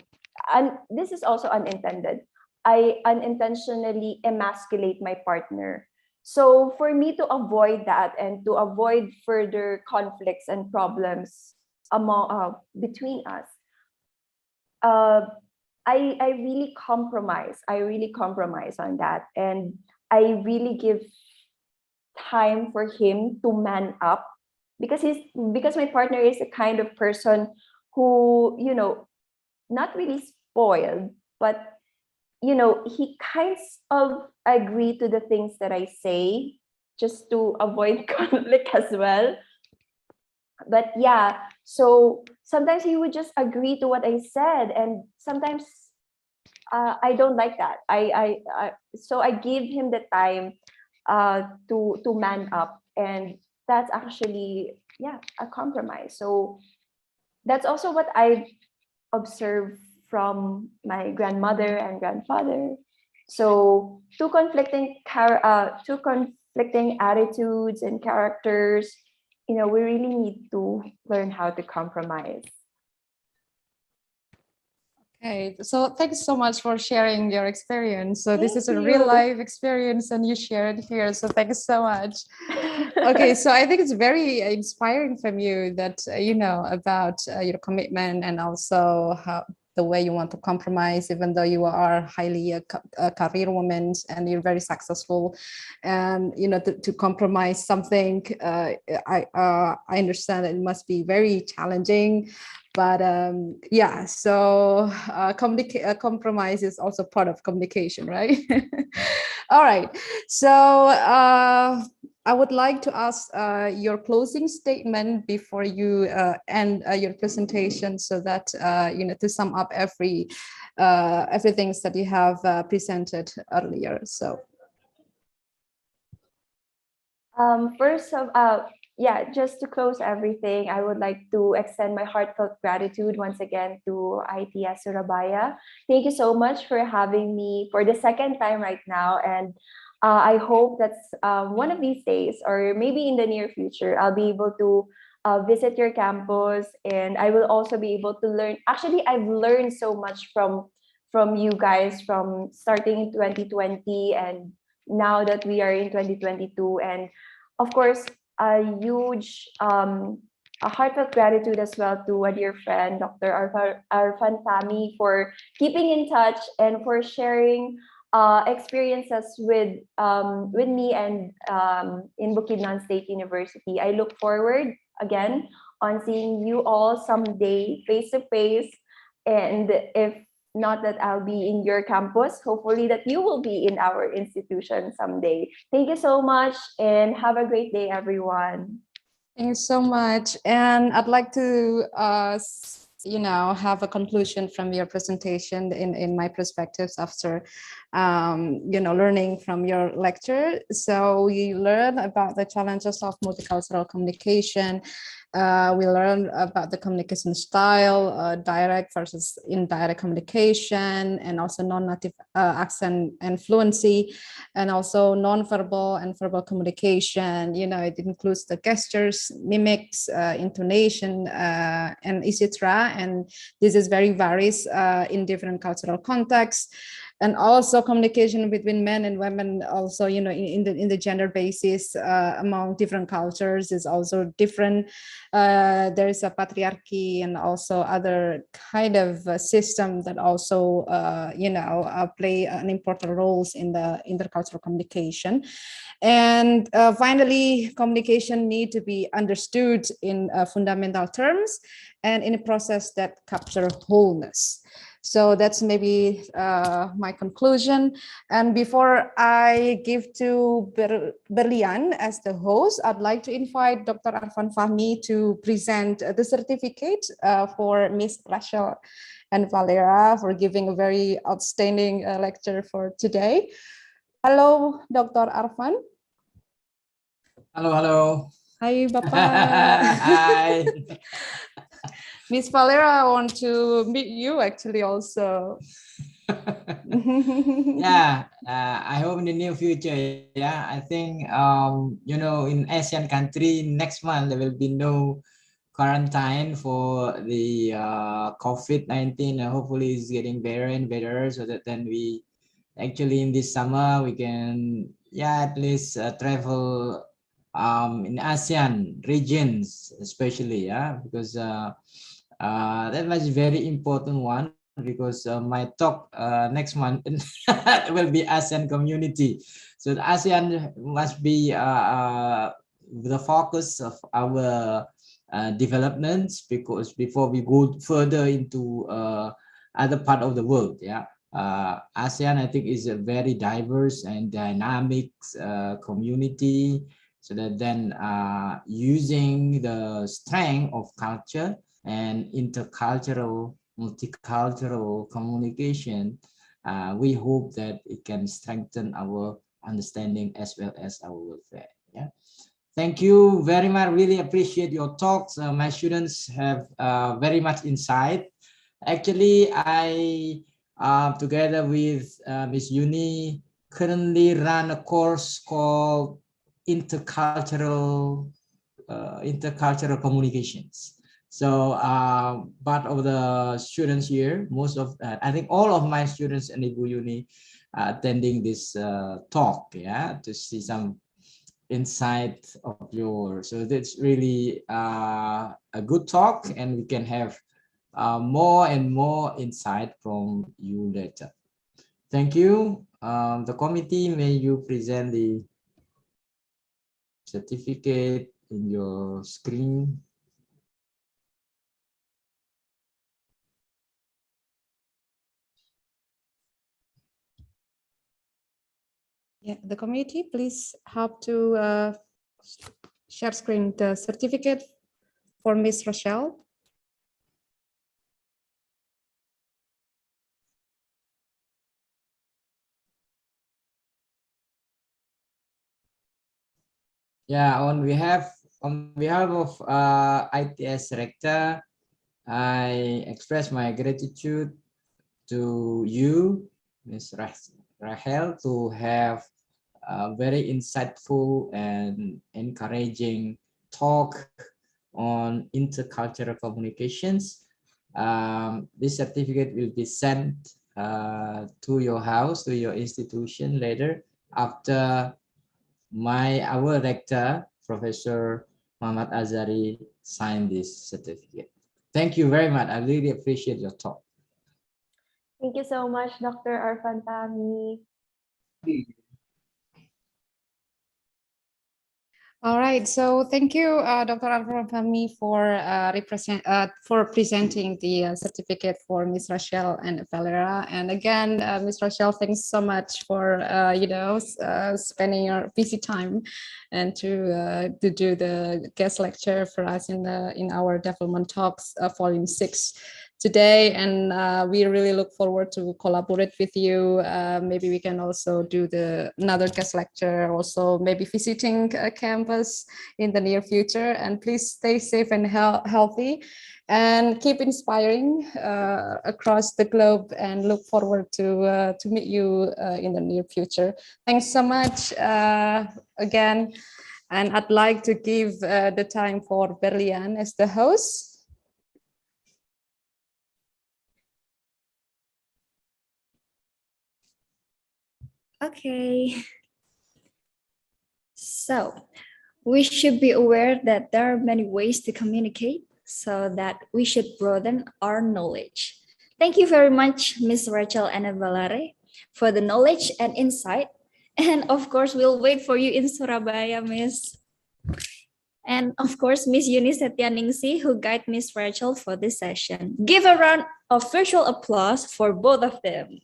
and this is also unintended. I unintentionally emasculate my partner. So for me to avoid that and to avoid further conflicts and problems between us, I really compromise. I really compromise on that, and I really give time for him to man up, because my partner is a kind of person who, not really spoiled, but he kinds of agree to the things that I say just to avoid conflict as well. But yeah, so sometimes he would just agree to what I said, and sometimes I don't like that. So I give him the time to man up, and that's actually, yeah, a compromise. So that's also what I observed from my grandmother and grandfather. So two conflicting attitudes and characters, we really need to learn how to compromise. Okay, so thanks so much for sharing your experience. So this is a Thank real you. life experience, and you share it here. So thanks so much. Okay, so I think it's very inspiring from you that about your commitment, and also how the way you want to compromise, even though you are highly a career woman and you're very successful, and to compromise something, I understand that it must be very challenging. But yeah, so compromise is also part of communication, right? All right, so I would like to ask your closing statement before you end your presentation, so that to sum up everything that you have presented earlier. So yeah, just to close everything, I would like to extend my heartfelt gratitude once again to ITS Surabaya. Thank you so much for having me for the second time right now. And I hope that one of these days, or maybe in the near future, I'll be able to visit your campus, and I will also be able to learn. Actually, I've learned so much from you guys, from starting in 2020 and now that we are in 2022. And of course, a huge a heartfelt gratitude as well to a dear friend, Dr. Arfan Fahmi, for keeping in touch and for sharing experiences with me and in Bukidnon State University. I look forward again on seeing you all someday face to face, and if not that I'll be in your campus, hopefully that you will be in our institution someday. Thank you so much and have a great day, everyone. Thank you so much. And I'd like to have a conclusion from your presentation in my perspectives after learning from your lecture. So we learned about the challenges of multicultural communication. We learned about the communication style, direct versus indirect communication, and also non-native accent and fluency, and also non-verbal and verbal communication. It includes the gestures, mimics, intonation, and etc. And this is very varies in different cultural contexts. And also communication between men and women, also in the gender basis among different cultures is also different. There is a patriarchy and also other kind of system that also play an important roles in the intercultural communication. And finally, communication need to be understood in fundamental terms and in a process that capture wholeness. So that's maybe my conclusion. And before I give to Berlian as the host, I'd like to invite Dr. Arfan Fahmi to present the certificate for Miss Rachel and Valera for giving a very outstanding lecture for today. Hello, Dr. Arfan. Hello. Hi, Bapak. Hi. Miss Valera, I want to meet you actually also. Yeah, I hope in the near future. Yeah, I think in Asian country next month there will be no quarantine for the COVID-19. Hopefully it's getting better and better, so that then we actually in this summer we can at least travel in ASEAN regions, especially because that was very important one, because my talk next month will be ASEAN community. So the ASEAN must be the focus of our developments, because before we go further into other part of the world. ASEAN, I think, is a very diverse and dynamic community. So that then using the strength of culture and intercultural, multicultural communication, we hope that it can strengthen our understanding as well as our welfare. Thank you very much. Really appreciate your talks. My students have very much insight. Actually, I together with Ms. Yuni currently run a course called intercultural communications. So part of the students here, most of I think all of my students in Ibu Uni are attending this talk, to see some insight of yours. So that's really a good talk, and we can have more and more insight from you later. Thank you. The committee, may you present the certificate in your screen. Yeah, the committee, please help to share screen the certificate for Miss Rochelle. Yeah, on behalf of ITS Rector, I express my gratitude to you, Ms. Rahel, to have a very insightful and encouraging talk on intercultural communications. This certificate will be sent to your house, to your institution later after our rector, Professor Muhammad Azari, signed this certificate. Thank you very much. I really appreciate your talk. Thank you so much, Dr. Arfan Fahmi. All right, so thank you, Dr. Arfan Fahmi, for presenting the certificate for Ms. Rochelle and Valera. And again, Ms. Rochelle, thanks so much for spending your busy time and to do the guest lecture for us in our Development Talks Volume 6 today, and we really look forward to collaborate with you. Maybe we can also do another guest lecture, also maybe visiting a campus in the near future. And please stay safe and healthy and keep inspiring across the globe, and look forward to meet you in the near future. Thanks so much again. And I'd like to give the time for Berlian as the host. Okay. So we should be aware that there are many ways to communicate, so that we should broaden our knowledge. Thank you very much, Ms. Rachel Anna Valare, for the knowledge and insight. And of course, we'll wait for you in Surabaya, Miss. And of course, Miss Eunice Setyaningsi, who guide Miss Rachel for this session. Give a round of virtual applause for both of them.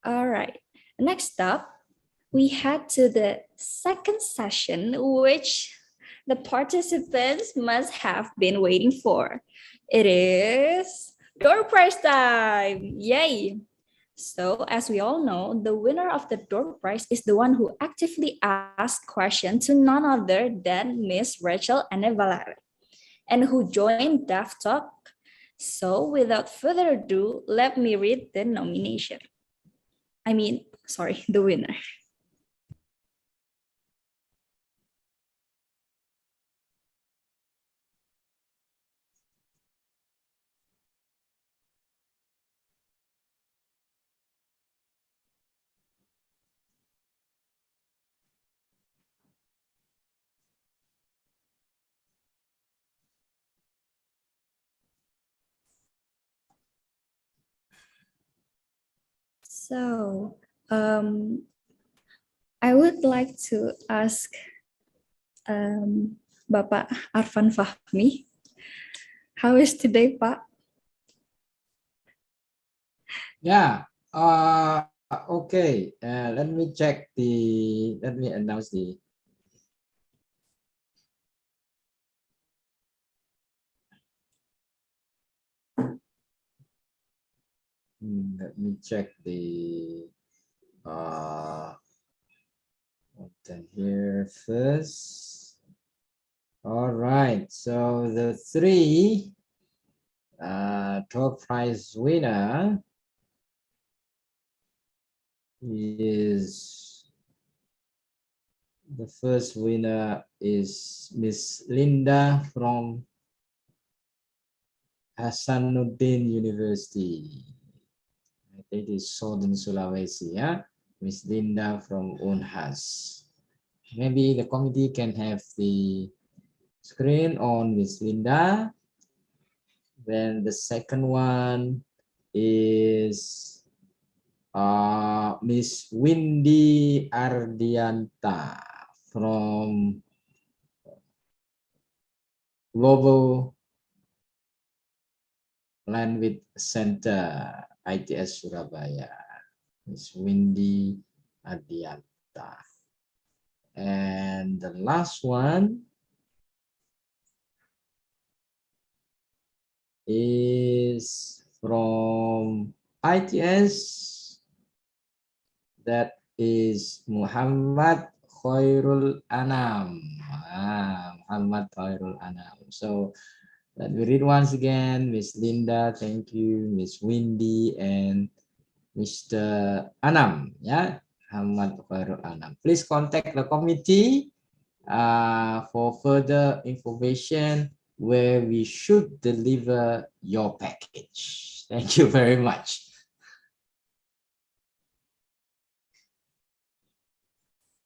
All right, next up, we head to the second session, which the participants must have been waiting for. It is door prize time, yay! So as we all know, the winner of the door prize is the one who actively asks questions to none other than Miss Rachel Anna Valare, and who joined DAF Talk. So without further ado, let me read the nomination. The winner. So, I would like to ask Bapak Arfan Fahmi, how is today, Pak? Yeah, okay. Let me announce the. Let me check the content here first. All right, so the three top prize winner is, the first winner is Miss Linda from Hasanuddin University. It is Southern Sulawesi, yeah. Miss Linda from Unhas. maybe the committee can have the screen on Miss Linda. Then the second one is Miss Windy Ardianta from Global Language Center, ITS Surabaya. Miss Windy Ardianta. And the last one is from ITS, that is Muhammad Khairul Anam. Muhammad Khairul Anam. So let me read once again. Miss Linda, thank you. Miss Windy and Mr. Anam. Yeah, Muhammad Khairul Anam. Please contact the committee for further information where we should deliver your package. Thank you very much.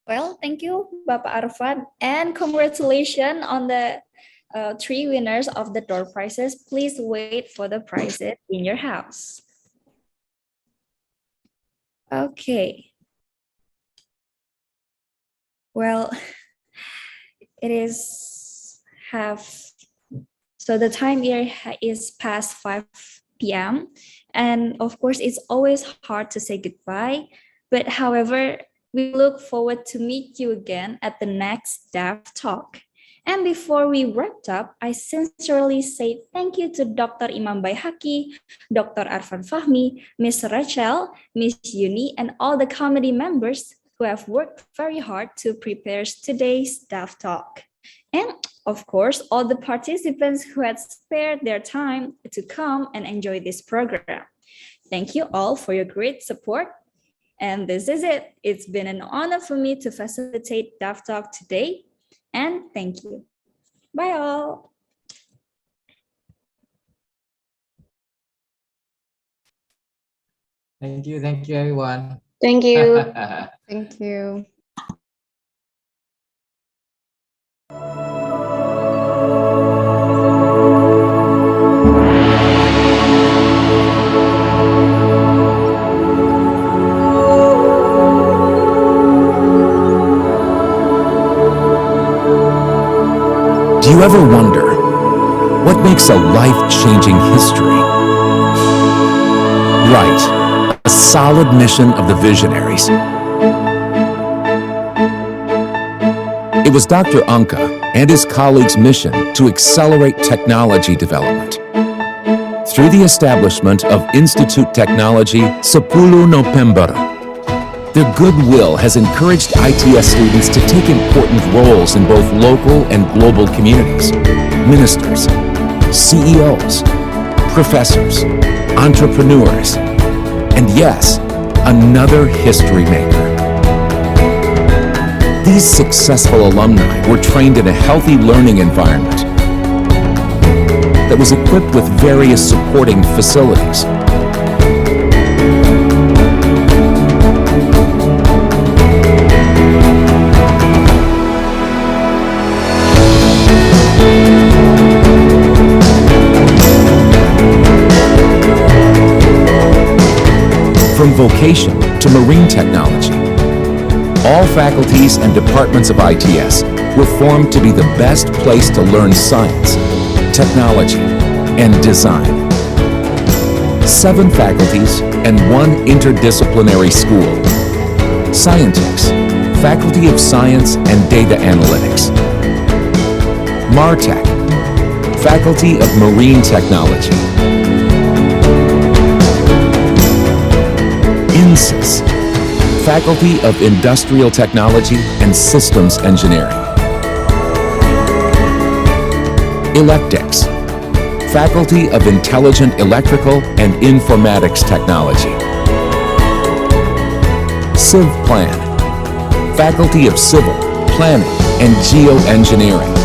Well, thank you, Bapak Arfan, and congratulations on the 3 winners of the door prizes. Please wait for the prizes in your house. Okay. Well, it is so the time here is past 5 p.m. And of course, it's always hard to say goodbye. But however, we look forward to meet you again at the next DAF Talk. And before we wrap up, I sincerely say thank you to Dr. Imam Baihaqi, Dr. Arfan Fahmi, Ms. Rachel, Ms. Yuni, and all the committee members who have worked very hard to prepare today's DAF Talk. And of course, all the participants who had spared their time to come and enjoy this program. Thank you all for your great support. And this is it. It's been an honor for me to facilitate DAF Talk today. And thank you. Bye all. Thank you everyone. Thank you. Thank you. Do you ever wonder what makes a life-changing history? Right, a solid mission of the visionaries. It was Dr. Anka and his colleagues' mission to accelerate technology development. Through the establishment of Institute Technology 10 November, their goodwill has encouraged ITS students to take important roles in both local and global communities. Ministers, CEOs, professors, entrepreneurs, and yes, another history maker. These successful alumni were trained in a healthy learning environment that was equipped with various supporting facilities. From vocation to marine technology, all faculties and departments of ITS were formed to be the best place to learn science, technology, and design. 7 faculties and 1 interdisciplinary school. Scientix, Faculty of Science and Data Analytics. MARTech, Faculty of Marine Technology. INSYS, Faculty of Industrial Technology and Systems Engineering. Electex, Faculty of Intelligent Electrical and Informatics Technology. CivPlan, Faculty of Civil, Planning, and Geoengineering.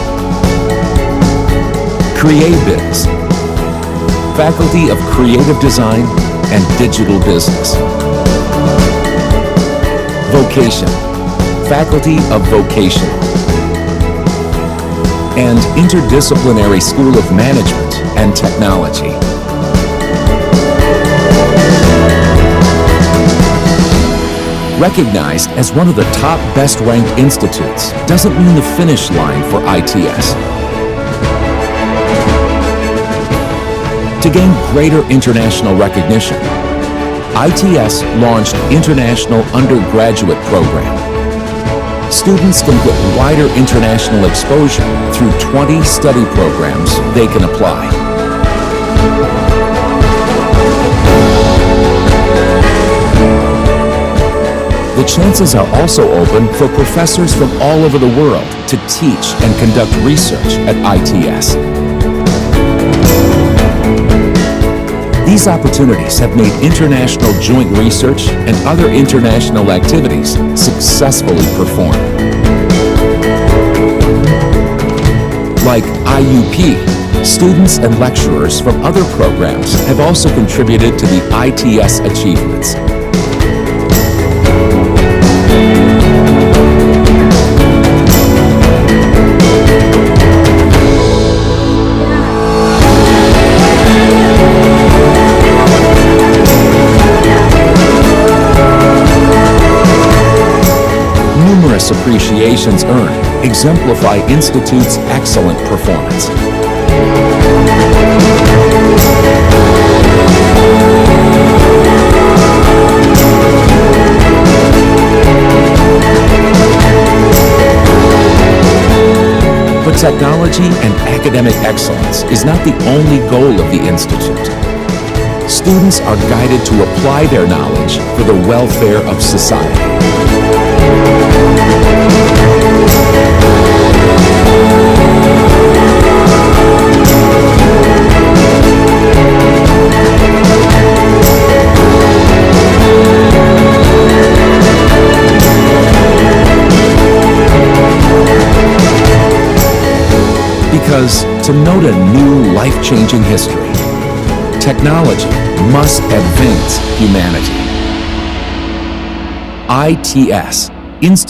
CreaBiz, Faculty of Creative Design and Digital Business. Vocation, Faculty of Vocational and Interdisciplinary School of Management and Technology. Recognized as one of the top best-ranked institutes doesn't mean the finish line for ITS. To gain greater international recognition, ITS launched International Undergraduate Program. Students can get wider international exposure through 20 study programs they can apply. The chances are also open for professors from all over the world to teach and conduct research at ITS. These opportunities have made international joint research and other international activities successfully performed. Like IUP, students and lecturers from other programs have also contributed to the ITS achievements. Numerous appreciations earned exemplify Institute's excellent performance. But technology and academic excellence is not the only goal of the Institute. Students are guided to apply their knowledge for the welfare of society. Because to note a new life-changing history, technology must advance humanity. ITS, Institute